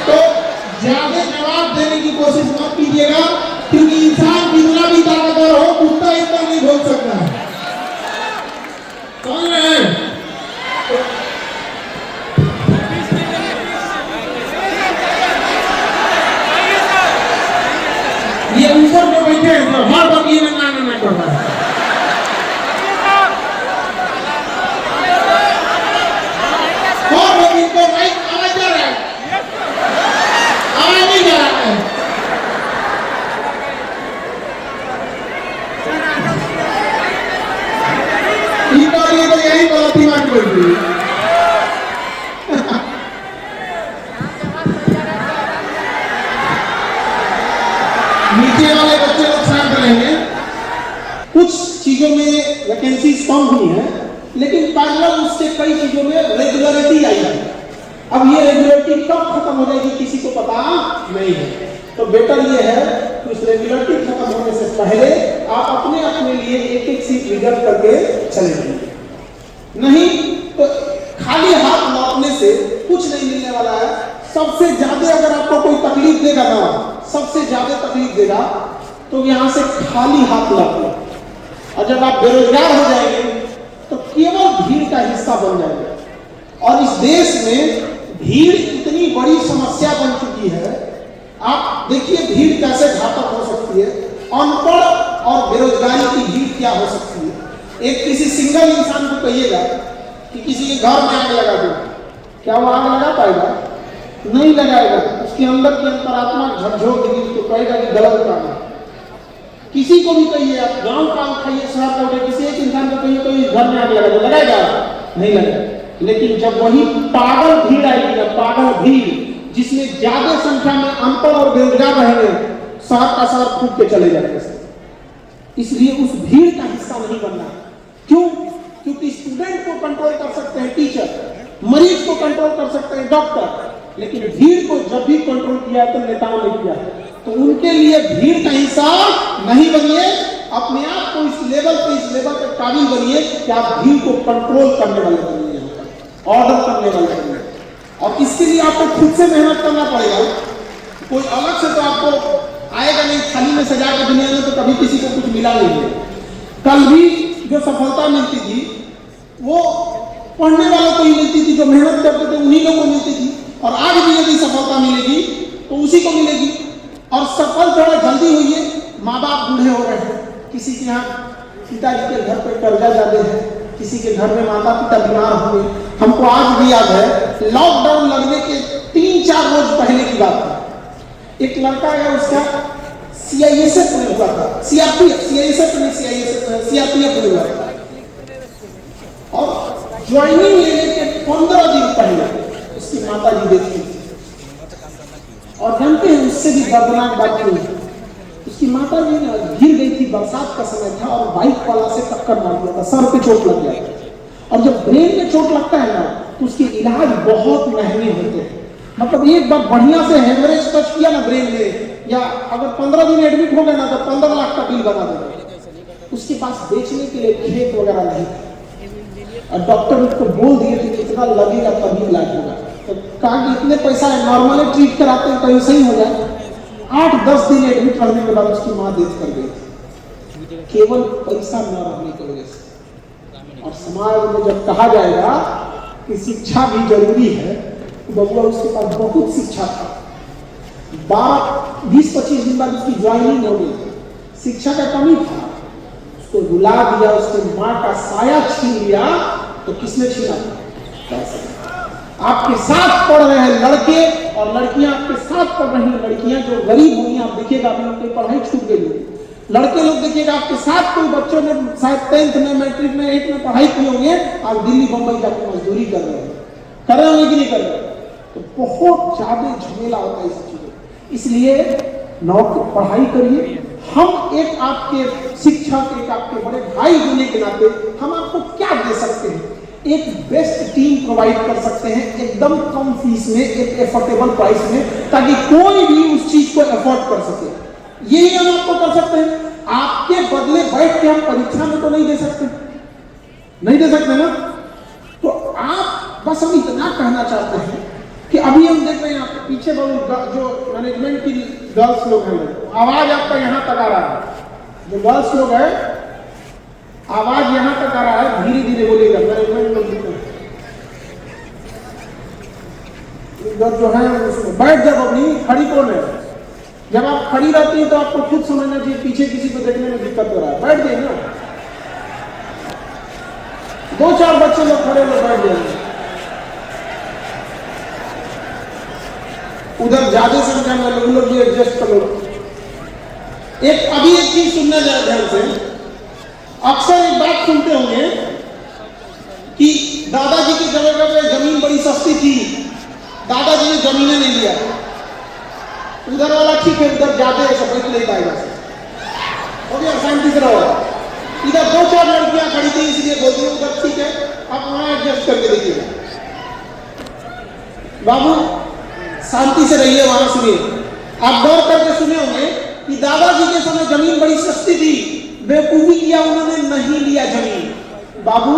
तो ज्यादा जवाब देने की कोशिश मत कीजिएगा, क्योंकि इंसान कितना भी ताकतवर हो, कुत्ता इतना नहीं बोल सकता है। समझ रहे हैं? ये ऊपर जो बैठे हैं हर बात ये ना कर रहा है। और लोग इनको माइक आवाज जा रहा है, आवाज नहीं जा रहा है। इनको ये तो यही गलती मान बैठी। नीचे वाले बच्चे लोग शांत रहेंगे। कुछ चीजों में वैकेंसीज कम हुई है, लेकिन पैरेलल उससे कई चीजों में रेगुलरिटी आई है। अब ये रेगुलरिटी कब खत्म हो जाएगी किसी को पता नहीं है, तो बेटर ये है कि उस रेगुलरिटी खत्म होने से पहले आप अपने अपने लिए एक एक सीट रिजर्व करके चले जाइए। नहीं तो खाली हाथ लौटने से कुछ नहीं मिलने वाला है। सबसे ज्यादा अगर आपको कोई तकलीफ देगा ना, सबसे ज्यादा तकलीफ देगा तो यहां से खाली हाथ लौटना। और जब आप बेरोजगार हो जाएंगे तो केवल भीड़ का हिस्सा बन जाएंगे। और इस देश में भीड़ इतनी बड़ी समस्या बन चुकी है। आप देखिए भीड़ कैसे घातक हो सकती है, अनपढ़ और बेरोजगारी की भीड़ क्या हो सकती है। एक किसी सिंगल इंसान को कहिएगा कि किसी के घर में आग लगा दो, क्या वो आग लगा पाएगा? नहीं लगाएगा। उसके अंदर की अंतरात्मा झकझोर देगी, तो कहेगा कि गलत काम है। किसी को भी कहिए, आप गांव का खाइए, शहर का उठे, किसी एक इंसान को कहिए तो घर में आग लगा दो, लगाएगा? नहीं लगाएगा। लेकिन जब वही पागल भीड़ आएगी ना, पागल भीड़ जिसमें ज्यादा संख्या में अनपढ़ और बेरोजगार रहेंगे, शहर का शहर फूट के चले जाएंगे। इसलिए उस भीड़ का हिस्सा नहीं बनना। क्यों? क्योंकि स्टूडेंट को कंट्रोल कर सकते हैं टीचर, मरीज को कंट्रोल कर सकते हैं डॉक्टर, लेकिन भीड़ को जब भी कंट्रोल किया तो नेताओं ने किया। तो उनके लिए भीड़ का हिस्सा नहीं बनिए, अपने आप को इस लेवल पे काबिल बनिए कि आप भीड़ को कंट्रोल करने वाले बनिए, ऑर्डर करने वाले बनिए। और इसके लिए आपको खुद से मेहनत करना पड़ेगा। कोई अलग से तो आपको आएगा नहीं, थाली में सजा के दुनिया में तो कभी किसी को कुछ मिला नहीं है। कल भी जो सफलता मिलती थी वो पढ़ने वालों को ही मिलती थी, जो मेहनत करते थे उन्हीं लोगों को मिलती थी। और आज भी यदि सफलता मिलेगी तो उसी को मिलेगी। और सफल थोड़ा जल्दी हुई है, माँ बाप बूढ़े हो रहे हैं, किसी के यहाँ पिताजी के घर पे कर्जा ज्यादा है, किसी के घर में माता पिता बीमार हुए। हमको आज भी याद है लॉकडाउन लगने के 3-4 रोज पहले की बात है। एक लड़का है, उसका सीआईएसएफ में हुआ था, सीआरपीएफ में हुआ था। और ज्वाइनिंग लेने के 15 दिन पहले उसकी माता जी देखी। और जानते हैं उससे भी दर्दनाक बात हुई, उसकी माता जी ने गिर गई थी, बरसात का समय था और बाइक वाला से टक्कर मार दिया था, सर पे चोट लग गया। और जब ब्रेन में चोट लगता है ना तो उसके इलाज बहुत महंगे होते हैं। मतलब एक बार बढ़िया से हेमरेज टच किया ना ब्रेन में, या अगर 15 दिन एडमिट हो गए ना तो 15 लाख का बिल बना देगा। उसके पास बेचने के लिए खेत वगैरह नहीं था और डॉक्टर उसको बोल दिए थे कि इतना लगेगा तभी इलाज होगा। तो कहा कि इतने पैसा है, नॉर्मली ट्रीट कराते हैं कहीं सही हो जाए। 8-10 दिन एडमिट करने के बाद उसकी माँ डेथ कर गई, केवल पैसा न रहने की वजह से। और समाज में जब कहा जाएगा कि शिक्षा भी जरूरी है, तो बबुआ उसके पास बहुत शिक्षा था। 20-25 दिन बाद उसकी ज्वाइनिंग हो गई। शिक्षा का कमी था, उसको रुला दिया, उसके माँ का साया छीन लिया। तो किसने छीना? आपके साथ पढ़ रहे हैं लड़के और लड़कियां, आपके साथ पढ़ रही लड़कियां जो गरीब होंगी, आप देखिएगा अभी उनकी पढ़ाई छूट गई होगी। लड़के लोग देखिएगा आपके साथ कोई बच्चों ने शायद 10th में, मैट्रिक में, 8th में पढ़ाई की होंगे, आप दिल्ली बंबई जाकर मजदूरी कर रहे हैं, कर रहे होंगे कि नहीं कर रहे? तो बहुत ज्यादा झमेला होता है इस चीजों। इसलिए नौकरी पढ़ाई करिए। हम एक आपके शिक्षक, एक आपके बड़े भाई होने के नाते हम आपको क्या दे सकते हैं? एक बेस्ट टीम प्रोवाइड कर सकते हैं, एकदम कम फीस में, एक एफोर्डेबल प्राइस में, ताकि कोई भी उस चीज को अफोर्ड कर सके। यही हम आपको कर सकते हैं। आपके बदले बैठ के हम परीक्षा में तो नहीं दे सकते, नहीं दे सकते ना। तो आप बस हम इतना कहना चाहते हैं कि अभी हम देख रहे हैं आपके पीछे जो मैनेजमेंट की गर्ल्स लोग हैं, आवाज आपका यहाँ तक आ रहा है। जो गर्ल्स लोग हैं, आवाज यहाँ तक आ रहा है, धीरे धीरे बोलिएगा। मैनेजमेंट लोग जो है उसमें बैठ जाओ, अपनी खड़ी कौन है? जब आप खड़ी रहती है तो आपको खुद समझना चाहिए पीछे किसी को देखने में दिक्कत हो रहा है, बैठ जाइए ना। 2-4 बच्चे लोग खड़े लोग बैठ जाएंगे। उधर ज्यादा संख्या में लोग भी एडजस्ट करो। अभी एक चीज सुनना जाए ध्यान से। अक्सर एक बात सुनते होंगे कि दादाजी की जगह पे जमीन बड़ी सस्ती थी, दादाजी ने जमीनें नहीं लिया। उधर वाला ठीक है, उधर जाते हैं सब नहीं पाएगा, हो गया, शांति से रहो। इधर 2-4 लड़कियां खड़ी थी इसलिए बोलती हूँ, उधर ठीक है, आप वहां एडजस्ट करके देखिएगा। बाबू शांति से रहिए, वहां सुनिए। आप गौर करके सुने होंगे कि दादाजी के समय जमीन बड़ी सस्ती थी, बेवकूफी किया उन्होंने, नहीं लिया जमीन। बाबू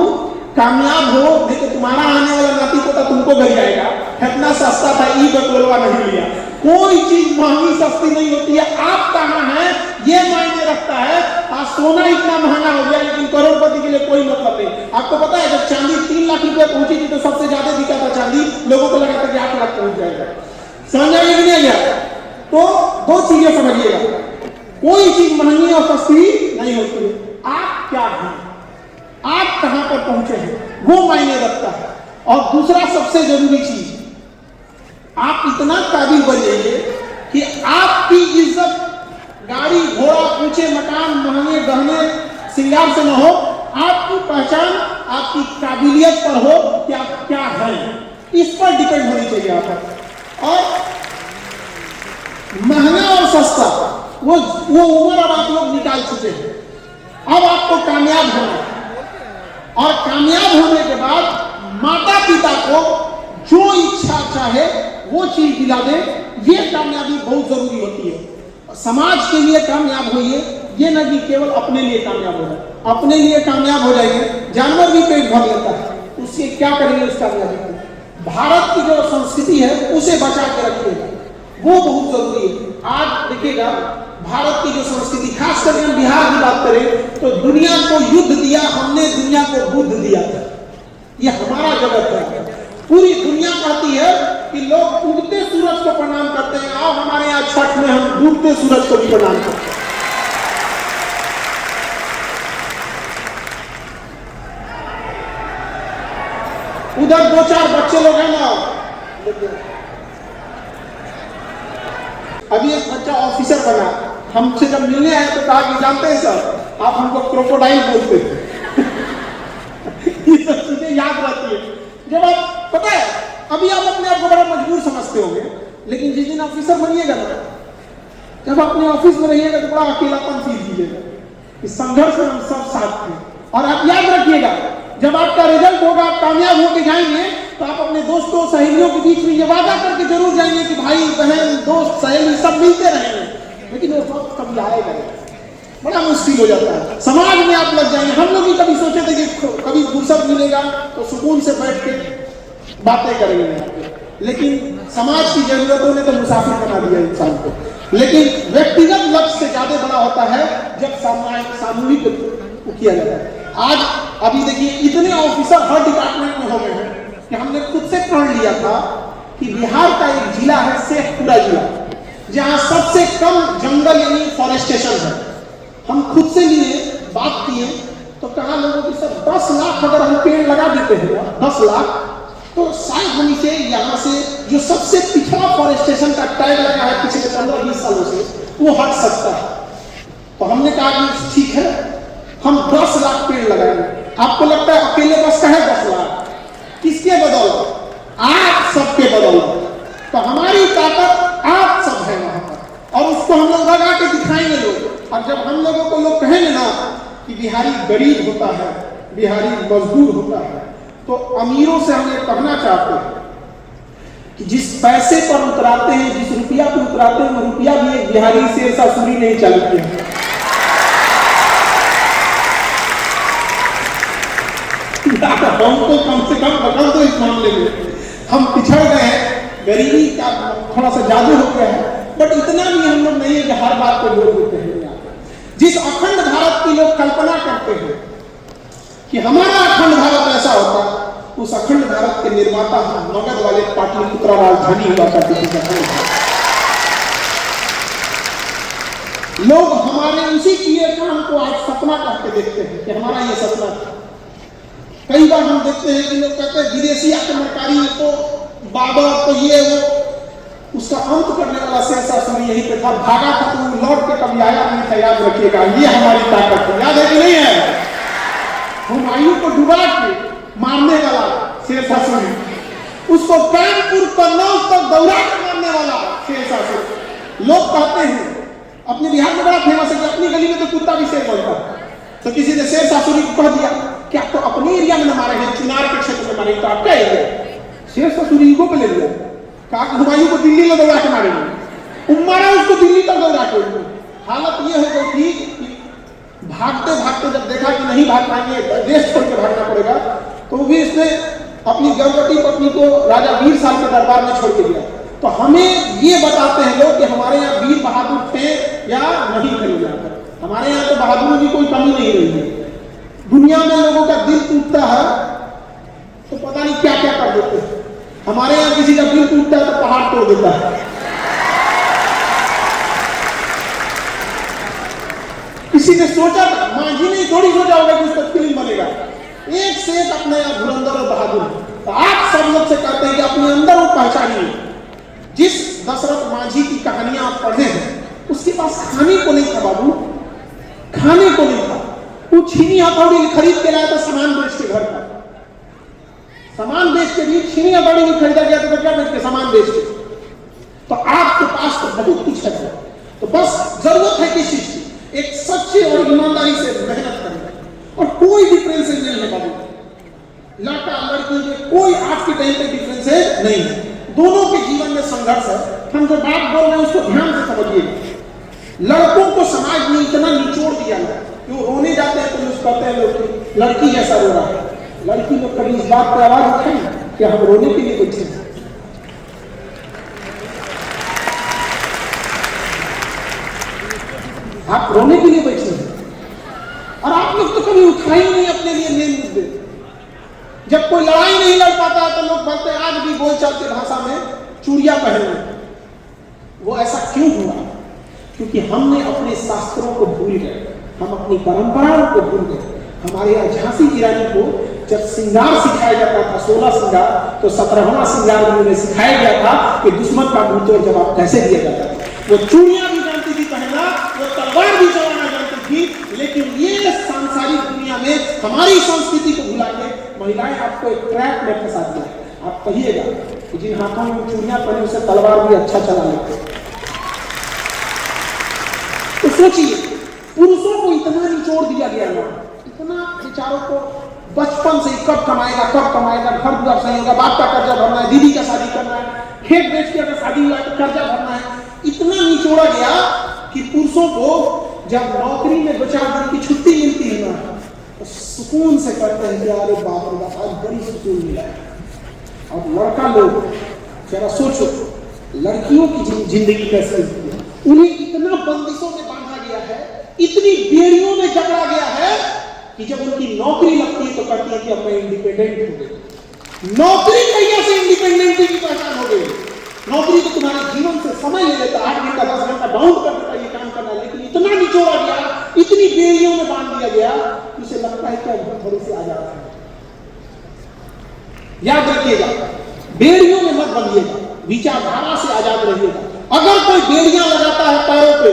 कामयाब हो, नहीं तो तुम्हारा आने वाला नाती पोता तुमको गिर जाएगा। इतना सस्ता था, ई बकलोवा नहीं लिया। कोई चीज महंगी सस्ती नहीं होती है। आप कहाँ हैं ये मायने रखता है। आज सोना इतना महंगा हो गया, लेकिन करोड़पति के लिए कोई मतलब नहीं। आपको पता है जब चांदी 3 लाख रुपए पहुंची थी तो सबसे ज्यादा बिका था चांदी, लोगों को लगा था कि 8 लाख पहुंच जाएगा। समझ आएगा कि नहीं गया? तो 2 चीजें समझिएगा, कोई चीज महंगी और सस्ती नहीं होती है। आप क्या हैं, आप कहां पर पहुंचे हैं, वो मायने रखता है। और दूसरा सबसे जरूरी चीज, आप इतना काबिल बन जाइए कि आपकी इज्जत गाड़ी घोड़ा, ऊंचे मकान, महंगे गहने श्रृंगार से न हो, आपकी पहचान आपकी काबिलियत पर हो कि आप क्या हैं, इस पर डिपेंड होनी चाहिए आप पर। और महंगा और सस्ता वो उम्र अब आप लोग निकाल चुके हैं। अब आपको कामयाब होना है, और कामयाब होने के बाद माता पिता को जो इच्छा चाहे वो चीज दिला दे। ये कामयाबी बहुत जरूरी होती है। समाज के लिए कामयाब होइए, ये न कि केवल अपने लिए कामयाब हो जाए। अपने लिए कामयाब हो जाएंगे, जानवर भी पेट भर लेता है, उससे क्या करेंगे उस कामयाबी को? भारत की जो संस्कृति है उसे बचा के रखिएगा, वो बहुत जरूरी है। आज देखिएगा भारत की जो संस्कृति, खास करके हम बिहार की बात करें तो दुनिया को युद्ध दिया हमने, दुनिया को बुद्ध दिया। ये हमारा जगत है। पूरी दुनिया कहती है कि लोग उगते सूरज को प्रणाम करते हैं, आओ हमारे यहाँ छठ में हम डूबते सूरज को भी प्रणाम करते हैं। उधर 2-4 बच्चे लोग हैं ना, अभी एक बच्चा ऑफिसर बना, हमसे जब मिलने आए तो कहा कि जानते हैं सर आप हमको क्रोकोडाइल बोलते थे। ये सब चीजें याद रहती है। जब आप पता है अभी आप अपने आप को बड़ा मजबूर समझते होंगे, लेकिन जिस दिन ऑफिसर बनिएगा ना, जब अपने ऑफिस में रहिएगा तो बड़ा अकेलापन फील कीजिएगा। इस संघर्ष में हम सब साथ थे। और आप याद रखिएगा, जब आपका रिजल्ट होगा, आप कामयाब होकर जाएंगे तो आप अपने दोस्तों सहेलियों के बीच में ये वादा करके जरूर जाएंगे कि भाई बहन दोस्त सहेली सब मिलते रहेंगे, लेकिन वो वक्त कभी आएगा बड़ा मुश्किल हो जाता है। समाज में आप लग जाएंगे। हम लोग भी कभी सोचे थे कि कभी फुर्सत मिलेगा तो सुकून से बैठ के बातें करेंगे यहाँ पे, लेकिन समाज की जरूरतों ने तो मुसाफिर बना दिया इंसान को। लेकिन व्यक्तिगत लक्ष्य से ज्यादा बड़ा होता है जब सामूहिक किया जाता है। आज अभी देखिए इतने ऑफिसर हर डिपार्टमेंट में हो गए हैं कि हमने खुद से पढ़ लिया था कि बिहार का एक जिला है शेखपुरा जिला, जहां सबसे कम जंगल यानी फॉरेस्टेशन है। हम खुद से लिए बात किए तो कहा लोगों की सब 10 लाख अगर हम पेड़ लगा देते हैं 10 लाख, तो शायद हम इसे यहाँ से जो सबसे पिछड़ा फॉरेस्टेशन का टैग लगा है पिछले 15-20 सालों से वो हट सकता है। तो हमने कहा कि ठीक है हम 10 लाख पेड़ लगाएंगे। आपको लगता है अकेले बस का है 10 लाख? किसके बदौलत? आप सबके बदौलत। तो हमारी ताकत आप सब है वहां पर, और उसको हम लोग लगा के दिखाएंगे लोग। और जब हम लोगों को लोग कहेंगे ना कि बिहारी गरीब होता है, बिहारी मजदूर होता है, तो अमीरों से हम ये कहना चाहते हैं कि जिस पैसे पर उतराते हैं, जिस रुपया पर उतराते हैं, वो रुपया भी एक बिहारी शेरशाह सूरी नहीं चलते हैं। हमको कम से कम पकड़ दो इस मामले में। हम पिछड़ गए हैं, गरीबी का थोड़ा सा जादू हो गया है, बट इतना भी हम लोग नहीं है कि हर बात पे बोल देते हैं। जिस अखंड भारत की लोग कल्पना करते हैं कि हमारा अखंड भारत ऐसा होता, उस अखंड भारत के निर्माता मगध वाले पाटलिपुत्र राजधानी हुआ करती थी। लोग हमारे उसी किए काम को आज सपना कहते देखते हैं कि हमारा ये सपना था। कई बार हम देखते हैं कि लोग कहते हैं विदेशी आक्रमणकारी तो बाबर तो ये वो, उसका अंत करने वाला शेरशाह सूरी यहीं पे था, भागा था तो लौट के कभी आया नहीं था। याद रखिएगा, ये हमारी ताकत है। याद है कि नहीं है? हुमायूं को डुबा के मारने वाला शेरशाह सूरी, उसको कानपुर कन्नौज तक दौड़ा के मारने वाला शेरशाह सूरी। लोग कहते हैं, अपने बिहार में बड़ा फेमस है कि अपनी गली में तो कुत्ता भी शेर बोलता है। तो किसी ने शेरशाह सूरी को कह दिया कि आप तो अपने एरिया में न मारे हैं, चुनार के क्षेत्र में मारे, तो आपका एरिया। शेरशाह सूरी को ले लिया, कहा हुमायूं को दिल्ली में दौड़ा के मारेंगे। मारा उसको दिल्ली तक दौड़ा के। हालत ये हो गई थी कि भागते भागते जब देखा कि नहीं भाग पाएंगे, देश छोड़ के भागना पड़ेगा, तो भी इसने अपनी गर्भवती पत्नी को राजा वीर साल के दरबार में छोड़ के दिया। तो हमें ये बताते हैं लोग कि हमारे यहाँ वीर बहादुर थे या नहीं थे। हमारे यहाँ तो बहादुरों की कोई कमी नहीं रही है। दुनिया में लोगों का दिल टूटता है तो पता नहीं क्या क्या कर देते हैं। हमारे यहाँ किसी का दिल टूटता है तो पहाड़ तोड़ देता है। किसी ने सोचा, मांझी ने थोड़ी सोचा होगा कि उसका फिल्म बनेगा। एक से एक अपने यहाँ धुरंधर और बहादुर। तो आप सब लोग से कहते हैं कि अपने अंदर वो पहचानिए। जिस दशरथ मांझी की कहानियां आप पढ़े हैं, उसके पास खाने को नहीं था बाबू, खाने को नहीं था। वो छीनी हथौड़ी खरीद के लाया था सामान बेच के, घर का सामान बेच के भी छीनी हथौड़ी में खरीदा गया था, क्या बेच के? सामान बेच के। तो आपके पास तो बहुत कुछ है, तो बस जरूरत है किस चीज की? एक सच्चे और ईमानदारी से मेहनत करना। और कोई डिफरेंस नहीं है बाबू, लड़का लड़की में कोई आज के टाइम पे डिफरेंस नहीं है। दोनों के जीवन में संघर्ष है। हम जो बात बोल रहे हैं उसको ध्यान से समझिए। लड़कों को समाज में इतना निचोड़ दिया है कि वो रोने जाते हैं तो लोग कहते हैं लोग लड़की जैसा रो रहा है। लड़की लोग कभी इस बात पर आवाज उठाएं कि हम रोने के लिए बैठे हैं। आप रोने के लिए बैठे हैं और आप लोग तो कभी उठाए ही नहीं अपने लिए मेन मुद्दे। जब कोई लड़ाई नहीं लड़ पाता है तो लोग बोलते हैं, आज भी बोलचाल की भाषा में चूड़िया पहने। वो ऐसा क्यों हुआ? क्योंकि हमने अपने शास्त्रों को भूल गए, हम अपनी परंपराओं को भूल गए। हमारे यहाँ झांसी की रानी को जब श्रृंगार सिखाया जाता था, 16 श्रृंगार, तो 17वां श्रृंगार उन्हें सिखाया गया था कि दुश्मन का मुंह तोड़ जवाब कैसे दिया जाता था। वो चूड़ियां भी जानती थी पहनना, वो तलवार भी चलाना जानती थी। लेकिन ये सांसारिक दुनिया में हमारी संस्कृति को भुला के महिलाएं आपको एक ट्रैप में फंसा दिया। आप कहिएगा कि जिन हाथों में चूड़ियां पहनी उसे तलवार भी अच्छा चला लेते। तो सोचिए, पुरुषों को इतना निचोड़ दिया गया ना, इतना विचारों को बचपन से ही कब कमाएगा, घर द्वार सही होगा, बाप का कर्जा भरना है, दीदी का शादी करना है, खेत बेच के अगर शादी हुआ तो कर्जा भरना है। इतना निचोड़ा गया कि पुरुषों को जब नौकरी में 2-4 दिन की छुट्टी मिलती है ना, तो सुकून से कहते हैं कि अरे बाप रे बाप, आज बड़ी सुकून मिला है। अब लड़का लोग जरा सोचो, लड़कियों की जिंदगी कैसे है, उन्हें इतना बंदिशों में बांधा गया है, इतनी बेड़ियों में जकड़ा गया है कि जब उनकी नौकरी लगती है तो कहती है कि अब मैं इंडिपेंडेंट हो गई। नौकरी कहीं से इंडिपेंडेंट की पहचान हो गई। नौकरी तो तुम्हारे जीवन से समय ले लेता, 8 घंटा 10 घंटा बाउंड कर देता ये काम करना, लेकिन इतना निचोड़ा गया, इतनी बेड़ियों में बांध दिया गया कि उसे लगता है कि अब थोड़ी सी आजाद है। याद रखिएगा, बेड़ियों में मत बंधिएगा, विचारधारा से आजाद रहिएगा। अगर कोई बेड़ियां लगाता है पैरों पे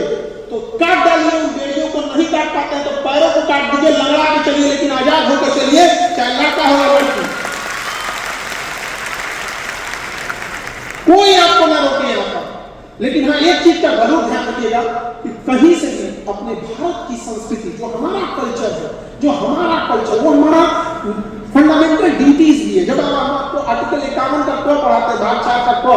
तो काट डालिए, उन बेड़ियों को नहीं काट पाते हैं तो पैरों को काट दीजिए, लंगड़ा के चलिए, लेकिन आजाद होकर चलिए, चाहे लड़का हो या लड़की, कोई आपको ना रोके यहाँ पर। लेकिन हाँ, एक चीज का जरूर ध्यान रखिएगा कि कहीं से भी अपने भारत की संस्कृति, जो हमारा कल्चर है, वो हमारा फंडामेंटल ड्यूटीज भी है। जब हम आपको आर्टिकल 51 का क पढ़ाते हैं, भाग 4 का क,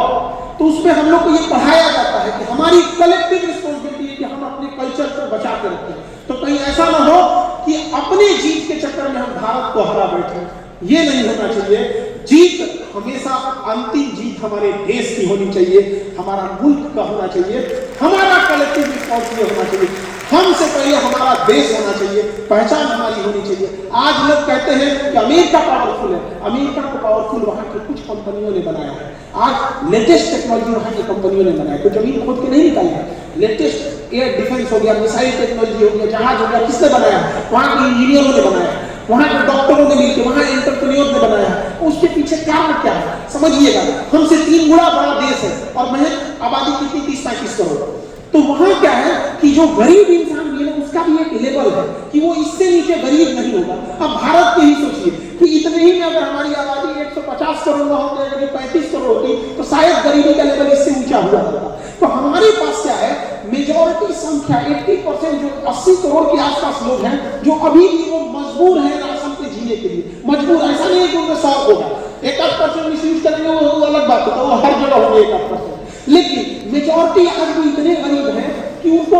तो उसमें हम लोग को ये पढ़ाया जाता है कि हमारी कलेक्टिव रिस्पॉन्सिबिलिटी है कि हम अपने कल्चर को बचा के रखें। तो कहीं ऐसा ना हो कि अपने जीत के चक्कर में हम भारत को हरा बैठे, ये नहीं होना चाहिए। जीत हमेशा, अंतिम जीत हमारे देश की होनी चाहिए, हमारा मुल्क का होना चाहिए, हमारा कलेक्टिव रिस्पॉन्सिबिलिटी होना चाहिए, हमसे पहले हमारा देश होना चाहिए, पहचान हमारी होनी चाहिए। आज लोग कहते हैं कि अमेरिका पावरफुल है, अमेरिका को पावरफुल वहां की कुछ कंपनियों ने बनाया है। आज लेटेस्ट टेक्नोलॉजी वहां की कंपनियों ने बनाया है, तो जमीन खोद के नहीं निकाली है। लेटेस्ट एयर डिफेंस हो गया, मिसाइल टेक्नोलॉजी हो गया, जहाज हो गया, किसने बनाया? वहां के इंजीनियरों ने बनाया, वहां के डॉक्टरों ने मिलकर, वहां एंटरप्रेन्योर ने बनाया। उसके पीछे कारण क्या है समझिएगा। हमसे 3 गुना बड़ा देश है और महज आबादी कितनी, 30-35 करोड़। तो वहां क्या है कि जो गरीब इंसान भी है उसका भी एक लेवल है कि वो इससे नीचे गरीब नहीं होगा। अब भारत के ही सोचिए कि इतने ही में अगर हमारी आबादी 150 करोड़ ना होती, अगर 35 करोड़ होती, तो शायद गरीबी का लेवल इससे ऊंचा हुआ होता। तो हमारे पास क्या है, मेजॉरिटी संख्या 80%, जो 80 करोड़ के आसपास लोग हैं, जो अभी भी वो मजबूर है राशन पे जीने के लिए। मजबूर ऐसा नहीं है कि उनका शौक होगा, 1-8% मिसयूज करेंगे वो अलग बात है, तो वो हर जगह होंगे 1-8%। लेकिन मेजॉरिटी आज भी इतने गरीब हैं कि उनको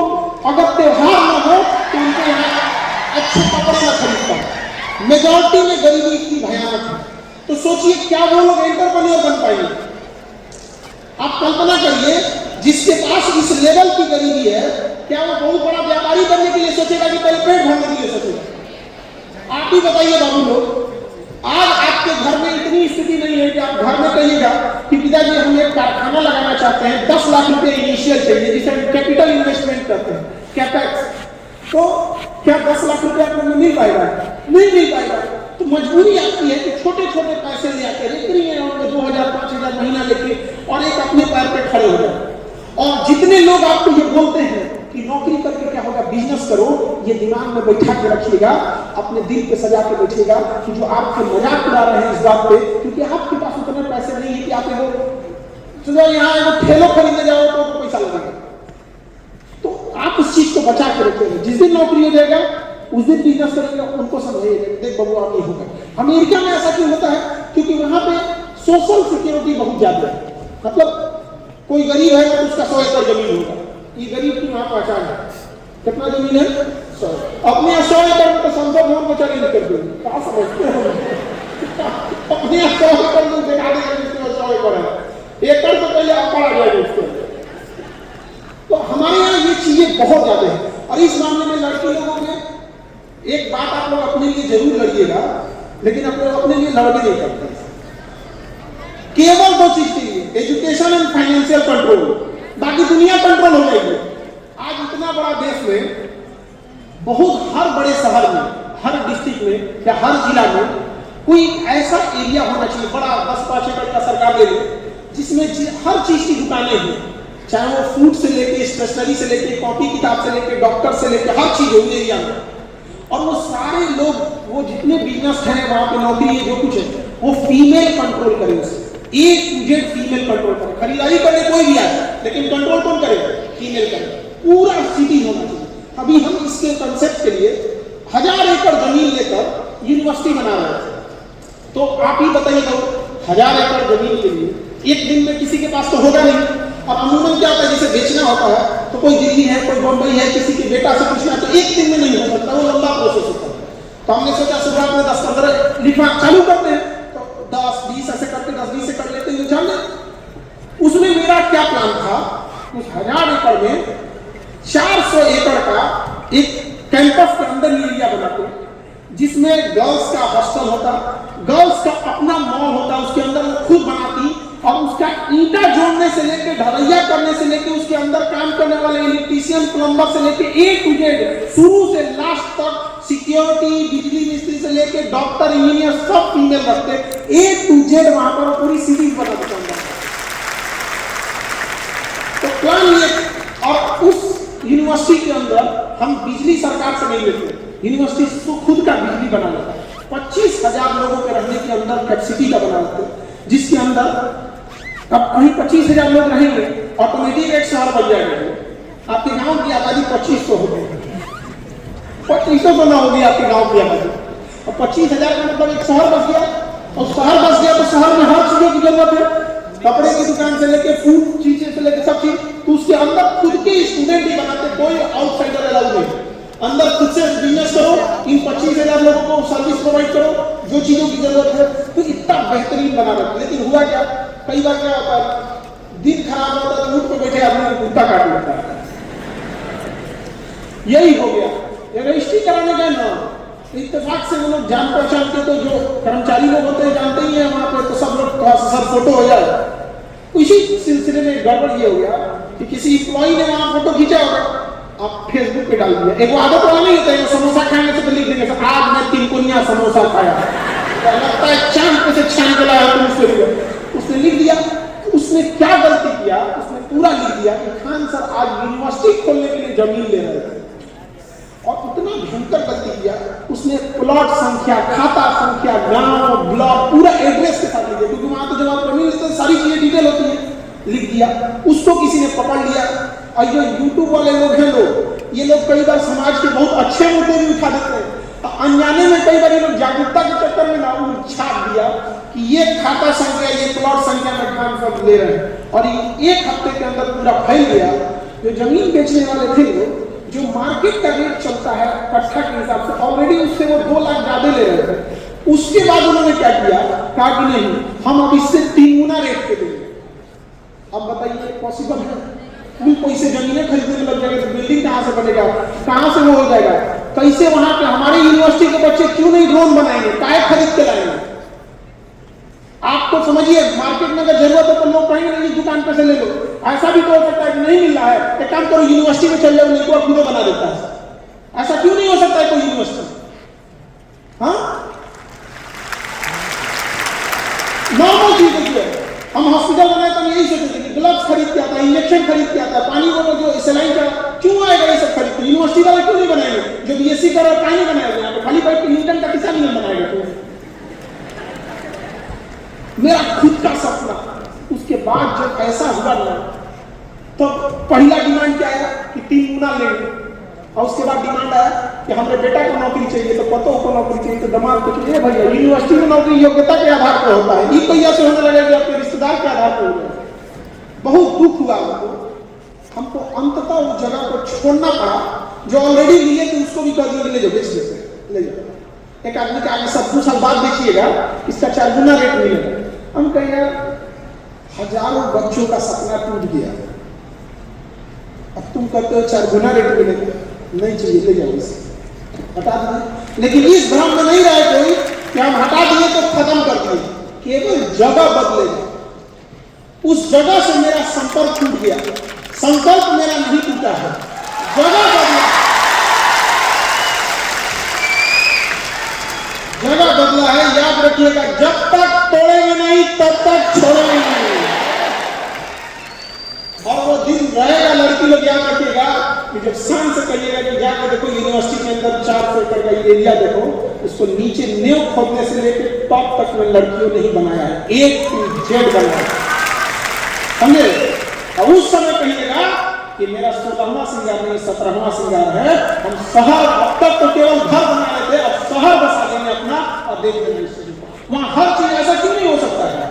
अगर त्योहार ना हो तो उनके यहाँ अच्छे कपड़े न खरीद पाए। मेजॉरिटी में गरीबी इतनी भयानक है। तो सोचिए क्या वो लोग एंटरप्रेन्योर बन पाएंगे? आप कल्पना करिए, जिसके पास इस लेवल की गरीबी है, क्या वो बहुत बड़ा व्यापारी बनने के लिए सोचेगा कि पहले पेट भरने के लिए सोचेगा? आप ही बताइए बाबू लोग, आज आपके घर में इतनी स्थिति नहीं है कि आप घर में कहिएगा कि पिताजी हम एक कारखाना लगाना चाहते हैं, 10 लाख रुपए इनिशियल चाहिए, जिसे हम कैपिटल इन्वेस्टमेंट करते हैं, कैपेक्स। तो क्या 10 लाख रुपए आपको मिल पाएगा? नहीं मिल पाएगा। तो मजबूरी आपकी है कि छोटे छोटे पैसे ले आके रेकरी है उनको 2000-5000 महीना लेके और एक अपने पैर पे खड़े हो जाए। और जितने लोग आपको ये बोलते हैं कि नौकरी करके क्या होगा, बिजनेस करो, ये दिमाग में बैठा के रखिएगा, अपने दिल पे सजा के बैठिएगा कि जो आपके मजाक उड़ा रहे हैं इस बात पे, क्योंकि आपके पास उतने पैसे नहीं है कि आप यहाँ ठेलो खरीदने जाओ तो पैसा लगेगा। तो आप उस चीज को बचा के रखिएगा। जिस दिन नौकरी हो जाएगा उस दिन बिजनेस करेंगे, उनको समझाइएगा, देख बाबू आप ये होगा। अमेरिका में ऐसा क्यों होता है? क्योंकि वहां पे सोशल सिक्योरिटी बहुत ज्यादा है। मतलब कोई गरीब है तो उसका 100 एकड़ जमीन होगा। ये गरीब की वहां पहचान है। कितना जमीन है? 100। अपने 100 एकड़ में तो संसद भवन को चले कर देंगे। क्या समझते हो? अपने 100 एकड़ में दिखा देंगे जिसमें 100 एकड़ है, एकड़ तो पहले आप पढ़ा जाएगा उसको। तो हमारे यहाँ ये चीजें बहुत ज्यादा है। और इस मामले में लड़की लोगों में एक बात आप लोग अपने लिए जरूर लड़िएगा, लेकिन अपने लिए लड़के नहीं करते। केवल 2 चीज के लिए, एजुकेशन एंड फाइनेंशियल कंट्रोल, बाकी दुनिया कंट्रोल हो जाएगी। आज इतना बड़ा देश में बहुत, हर बड़े शहर में, हर डिस्ट्रिक्ट में या हर जिला में कोई ऐसा एरिया होना चाहिए, बड़ा 10-5 एकड़ का सरकार ले ले, जिसमें हर चीज की दुकानें हो, चाहे वो फूड से लेके, स्टेशनरी से लेके, कॉपी किताब से लेके, डॉक्टर से लेके, हर चीज हो एरिया में। और वो सारे लोग, वो जितने बिजनेस हैं वहां पे, नौकरी है, जो कुछ है, वो फीमेल कंट्रोल करे, उसे A-Z फीमेल कंट्रोल करे। खरीदारी करने कोई भी आए, लेकिन कंट्रोल कौन करे? फीमेल करे। पूरा सिटी होना चाहिए। अभी हम इसके कंसेप्ट के लिए 1000 एकड़ जमीन लेकर यूनिवर्सिटी बना रहे थे। तो आप ही बताइए तो 1000 एकड़ जमीन के लिए एक दिन में किसी के पास तो होगा नहीं। और अमूमन क्या होता है, जैसे बेचना होता है तो कोई दिल्ली है, कोई बम्बई है, किसी के बेटा से पूछना तो एक दिन में नहीं हो सकता, वो लंबा प्रोसेस होता है। तो हमने सोचा शुरुआत में 10-15 लिखना चालू करते हैं, तो 10-20 ऐसे करके 10-20 से कर लेते हैं, जान लें। उसमें मेरा क्या प्लान था, उस 1000 एकड़ में 400 एकड़ का एक कैंपस के अंदर एरिया बनाते, जिसमें गर्ल्स का हॉस्टल होता, गर्ल्स का अपना मॉल होता, उसके अंदर वो खुद बनाती, और उसका ईंटा जोड़ने से लेकर ढलैया करने से लेकर उसके अंदर काम करने वाले इलेक्ट्रीशियन, प्लम्बर से लेकर A to Z शुरू से लास्ट तक सिक्योरिटी, बिजली मिस्त्री से लेकर डॉक्टर, इंजीनियर सब फीमेल रखते, A to Z वहां पर पूरी सीरीज बना देता। तो प्लान ये, और उस यूनिवर्सिटी के अंदर हम बिजली सरकार से नहीं लेते, यूनिवर्सिटी खुद का बिजली बना लेता है। 25,000 लोगों के रहने के अंदर कैपेसिटी का बना लेते, जिसके अंदर अब कहीं 25,000 लोग रहेंगे, ऑटोमेटिक एक शहर बन जाएगा। आपके गांव की आबादी 2500 हो गई, 2500 तो ना होगी आपके गांव की आबादी, और 25,000 का मतलब एक शहर बस गया। और शहर बस गया तो शहर में हर चीजों की जरूरत है, कपड़े की दुकान से लेके फूड चीजें से लेके सब चीज। तो उसके अंदर खुद के स्टूडेंट ही बनाते, कोई आउटसाइडर अलाउ नहीं। अंदर खुद से बिजनेस करो, इन 25,000 लोगों को सर्विस प्रोवाइड करो, जो चीजों की जरूरत है, तो इतना बेहतरीन बना रखा। लेकिन हुआ क्या, कई बार क्या होता है, दिन खराब होता है, ऊँट पे बैठे आदमी को कुत्ता काट लेता है। यही हो गया। ये रजिस्ट्री कराने गए ना, इत्तेफाक से वो लोग जान पहचान के, तो जो कर्मचारी लोग होते हैं जानते ही है वहां पे, तो सब लोग सर फोटो हो जाए। इसी सिलसिले में गड़बड़ ये हो गया कि किसी एम्प्लॉई ने वहां फोटो खींचा होगा, आप फेसबुक पे डाल दिया। एक आदत वाला नहीं होता है, समोसा खाने से तो लिख देंगे आज मैं 3 कोनिया समोसा खाया, लगता है चांद पे से छान के लाया तो उसने लिख दिया। उसने क्या गलती किया, उसने पूरा लिख दिया कि खान सर आज यूनिवर्सिटी खोलने के लिए जमीन ले रहे थे, और इतना भयंकर गलती किया। उसने प्लॉट संख्या, खाता संख्या, गांव, ब्लॉक, पूरा एड्रेस के साथ लिख दिया, क्योंकि वहां तो जब आप जमीन लेते हैं सारी चीजें डिटेल होती है, लिख दिया। उसको किसी ने पकड़ लिया। और जो यूट्यूब वाले लोग हैं, लोग ये लोग कई बार समाज के बहुत अच्छे मुद्दे भी उठा देते हैं, अनजाने में कई बार ये लोग जागरूकता के चक्कर में ना छाप दिया कि ये खाता संख्या, ये प्लॉट संख्या में खान सब ले रहे हैं, और ये 1 हफ्ते के अंदर पूरा फैल गया। जो जमीन बेचने वाले थे लोग, जो मार्केट का रेट चलता है कट्ठा के हिसाब से, ऑलरेडी उससे वो 2 लाख ज्यादा ले रहे थे। उसके बाद उन्होंने क्या किया, कहा कि नहीं हम अब इससे 3 गुना रेट पे देंगे। अब बताइए पॉसिबल है? कोई से जमीनें खरीदने में लग जाएगा तो बिल्डिंग कहां से बनेगा, कहां से वो हो जाएगा? कैसे वहां पे हमारे यूनिवर्सिटी के बच्चे क्यों नहीं ड्रोन बनाएंगे, काय खरीद के लाएंगे? आप तो समझिए, मार्केट में अगर जरूरत है तो लोग कहेंगे नहीं इस दुकान पे से ले लो। ऐसा भी तो हो सकता है कि नहीं मिल रहा है, एक काम करो यूनिवर्सिटी में चल जाओ, नहीं तो खुद बना देता है। ऐसा क्यों नहीं हो सकता है कोई यूनिवर्सिटी? हाँ, नॉर्मल चीज देखिए, हम हॉस्पिटल बनाए तो यही सोचते थे कि ग्लव्स खरीद के आता है, इंजेक्शन खरीद के आता है, पानी वाला जो सलाइन का क्यों आएगा, ये सब खरीद के यूनिवर्सिटी वाला क्यों नहीं बनाएंगे? जो बीएससी कर रहा है बनाएगा, यहाँ पे खाली बैठ के न्यूटन का किसान नहीं बनाएगा। तो मेरा खुद का सपना, उसके बाद जब ऐसा हुआ ना, तो पहला डिमांड क्या आया कि 3 गुना लेंगे, और उसके बाद डिमांड आया कि हमारे बेटा को नौकरी चाहिए, तो पतों को नौकरी चाहिए, तो दमाद को चाहिए। भैया यूनिवर्सिटी में नौकरी योग्यता के आधार पर होता है, ये कोई ऐसे होने लगे कि आपके रिश्तेदार के आधार पर हो जाए। बहुत दुख हुआ हमको अंततः उस जगह को छोड़ना पड़ा, जो ऑलरेडी लिए थे उसको भी कह दिया ले जाओ, बेच देते ले जाओ। एक आदमी का आगे सब 2 साल बाद बेचिएगा, इसका 4 गुना रेट मिलेगा। हम कहें यार हजारों बच्चों का सपना टूट गया, अब तुम कहते हो 4 गुना रेट मिलेगा, नहीं चाहिए ले जाओ इसे, हटा दिए। लेकिन इस भ्रम में नहीं रहे कोई कि हम हटा दिए तो खत्म कर दिए, केवल जगह बदलेगा। उस जगह से मेरा संपर्क टूट गया, संकल्प मेरा नहीं टूटा है, जगह बदला, जगह बदला है। याद रखिएगा, जब तक तोड़ेंगे नहीं तब तक छोड़ेंगे नहीं। और वो दिन रहेगा, लड़की लोग याद रखिएगा कि जब शान से कहिएगा कि जाकर देखो यूनिवर्सिटी के अंदर 400 एकड़ का एरिया देखो, उसको नीचे नींव खोदने से लेकर टॉप तक में लड़कियों ने ही बनाया है, A to Z बनाया है, समझे? और उस समय कहिएगा कि मेरा 16वां श्रृंगार नहीं 17वां श्रृंगार है। हम शहर अब तक तो केवल घर बना रहे थे, अब शहर बसा देंगे अपना, आप देख लेंगे इस चीज को। वहां हर चीज ऐसा क्यों नहीं हो सकता है?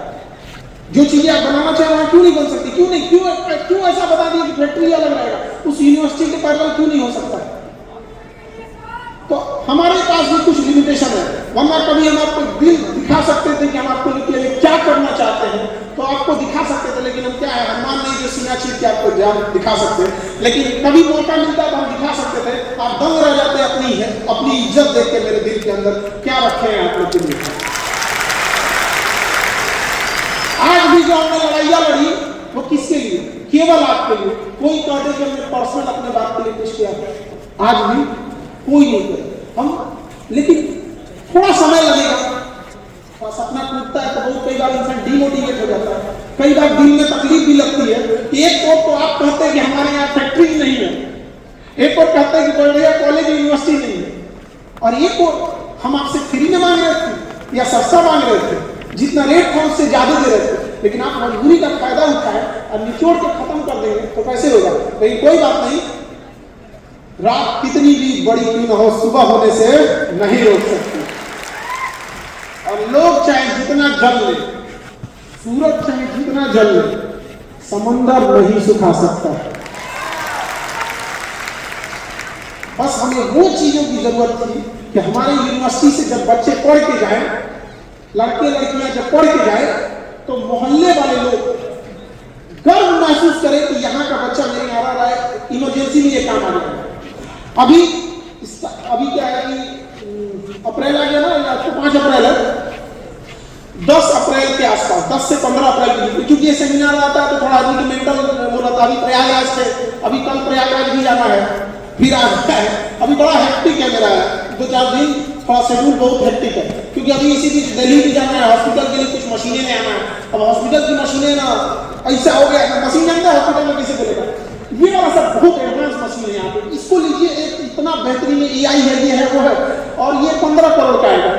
जो चीजें आप बनाना चाहे वहां क्यों नहीं बन सकती? क्यों नहीं? क्यों ऐसा बता दिया कि फैक्ट्री अलग रहेगा? उस यूनिवर्सिटी के पैरेलल क्यों नहीं हो सकता? तो हमारे पास भी कुछ लिमिटेशन है, वरना कभी हम आपको दिल दिखा सकते थे कि हम आपको लिए क्या करना चाहते हैं, तो आपको दिखा सकते थे। लेकिन हम क्या है, हनुमान नहीं जो सीना चीर के आपको ध्यान दिखा सकते हैं। लेकिन कभी मौका मिलता तो हम दिखा सकते थे। आप दंग रह जाते अपनी इज्जत देख के। मेरे दिल के अंदर क्या रखे हैं आप लोग के लिए? आज भी जो हमने लड़ाइयाँ लड़ी वो किसके लिए? केवल आपके लिए। कोई कहते कि हमने पर्सनल अपने बात के लिए कुछ किया, आज भी कोई नहीं करे हम। लेकिन थोड़ा समय लगेगा, सपना टूटता है तो बहुत कई बार इंसान डिमोटिवेट हो जाता है, कई बार दिल में तकलीफ भी लगती है। एक तो आप कहते हैं कि हमारे यहाँ फैक्ट्री नहीं है, एक और कहते हैं कि बढ़िया कॉलेज यूनिवर्सिटी नहीं है, और एक और हम आपसे फ्री में मांग रहे थे या सस्ता मांग रहे थे, जितना रेट था उससे ज्यादा दे रहे थे। लेकिन आप मजबूरी का फायदा उठाए और निचोड़ के खत्म कर देंगे तो कैसे होगा? लेकिन कोई बात नहीं, रात कितनी भी बड़ी क्यों न हो, सुबह होने से नहीं रोक सकती। और लोग चाहे जितना जल ले, सूरज चाहे जितना जल ले, समंदर नहीं सुखा सकता। बस हमें वो चीजों की जरूरत थी कि हमारे यूनिवर्सिटी से जब बच्चे पढ़ के जाए, लड़के लड़कियां जब पढ़ के जाए, तो मोहल्ले वाले लोग गर्व महसूस करें कि यहाँ का बच्चा नहीं आ रहा है, इमरजेंसी में ये काम आ गया। अभी क्या है कि अप्रैल आ गया ना, आज तो 5 अप्रैल है, 10 अप्रैल के आसपास, 10 से 15 अप्रैल के बीच, क्योंकि ये सेमिनार आता है तो थोड़ा आदमी की मेंटल वो रहता है। अभी प्रयागराज से, अभी कल प्रयागराज भी जाना है, फिर आ गया है। अभी बड़ा हेक्टिक है मेरा 2-4 दिन, थोड़ा शेड्यूल बहुत हेक्टिक है, क्योंकि अभी इसी बीच दिल्ली भी जाना है, हॉस्पिटल के लिए कुछ मशीनें ले आना है। अब हॉस्पिटल की मशीनें ना ऐसा हो गया, मशीन जानता है हॉस्पिटल में किसे बोलेगा, ये वाला सब बहुत एडवांस मशीन है यहाँ पे, इसको लीजिए, एक इतना बेहतरीन AI है, ये है वो है, और ये 15 करोड़ का आएगा।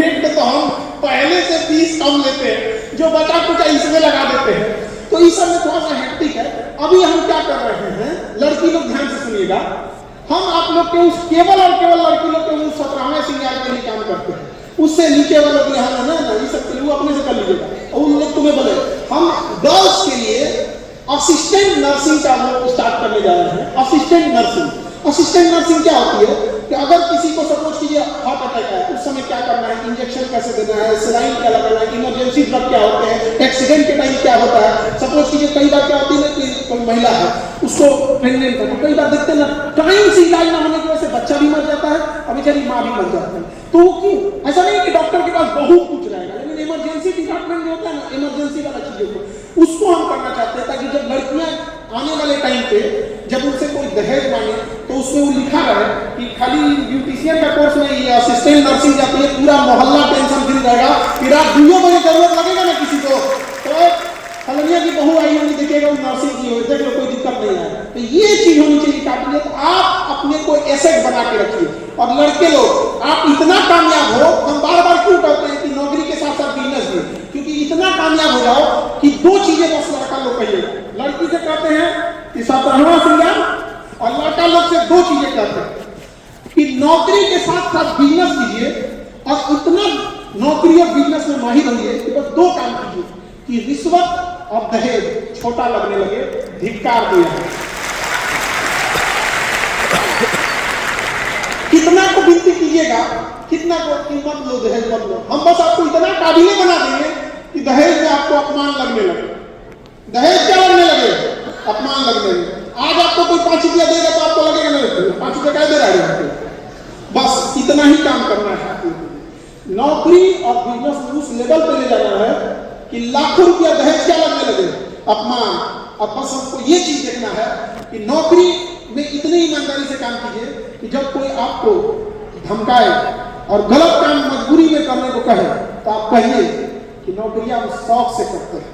एक तो हम पहले से फीस कम लेते हैं, जो बचा कुछ इसमें लगा देते हैं, तो इस सब में थोड़ा सा हेक्टिक है। अभी हम क्या कर रहे हैं, लड़की लोग ध्यान से सुनिएगा, हम आप लोग के उस केवल और केवल लड़की लोग के उस 17वें श्रृंगार के लिए काम करते हैं। उससे नीचे वालों के यहाँ ना ये सब वो अपने से कर लीजिएगा, और उन लोग तुम्हें बोले हम गर्ल्स के लिए असिस्टेंट नर्सिंग का हम लोग स्टार्ट करने जा रहे हैं। असिस्टेंट नर्सिंग क्या होती है कि अगर किसी को सपोज कीजिए हार्ट अटैक है, उस समय क्या करना है, इंजेक्शन कैसे देना है, सलाइन क्या लगाना है, इमरजेंसी ड्रग क्या होते हैं, एक्सीडेंट के टाइम क्या होता है। सपोज कीजिए कई बार क्या होती है कि कोई महिला है, उसको प्रेग्नेंट है, तो कई बार देखते हैं ना, टाइम से इलाज ना होने की वजह से बच्चा भी मर जाता है और बेचारी माँ भी मर जाती है। तो क्यों? ऐसा नहीं कि डॉक्टर के पास बहुत कुछ रहेगा, लेकिन इमरजेंसी डिपार्टमेंट जो होता है ना, इमरजेंसी वाला चीजों को, उसको हम करना चाहते हैं, ताकि जब लड़कियां आने वाले टाइम पे जब उनसे कोई दहेज मांगे तो उसमें वो लिखा रहे कि खाली ब्यूटिशियन का कोर्स में ये असिस्टेंट नर्सिंग जाती है, पूरा मोहल्ला टेंशन फ्री रहेगा कि रात 2 बजे जरूरत लगेगा ना किसी को, तो फलनिया की बहू आई होगी, देखिएगा वो नर्सिंग की हो, देख लो कोई दिक्कत नहीं है। तो ये चीज होनी चाहिए काबिलियत, आप अपने को एसेट बना के रखिए। और लड़के लोग आप इतना कामयाब हो, हम बार बार क्यों कहते हैं कि नौकरी के साथ साथ बिजनेस भी, क्योंकि इतना कामयाब हो जाओ कि 2 चीजें बस लड़का लोग कहिएगा, लड़की से कहते हैं कि 17वां श्रृंगार, और लड़का लोग से 2 चीजें कहते हैं कि नौकरी के साथ साथ बिजनेस कीजिए, और इतना नौकरी और बिजनेस में माहिर होइए कि बस 2 काम कीजिए कि रिश्वत और दहेज छोटा लगने लगे, धिक्कार दिया है। कितना को विनती कीजिएगा, कितना को कीमत लो, दहेज मत लो, हम बस आपको इतना काबिल बना देंगे कि दहेज में आपको अपमान लगने लगे। दहेज क्या लगने लगे? अपमान लगने लगे। आज आपको कोई 5 रुपया देगा तो आपको लगेगा नहीं 5 रुपया क्या दे रहा है आपको, बस इतना ही काम करना है आपको। नौकरी और बिजनेस उस लेवल पे ले जाना है कि लाखों रुपया दहेज क्या लगने लगे? अपमान। अब बस हमको ये चीज देखना है कि नौकरी में इतनी ईमानदारी से काम कीजिए कि जब कोई आपको धमकाए और गलत काम मजबूरी में करने को कहे तो आप कहिए कि नौकरी हम शौक से करते हैं,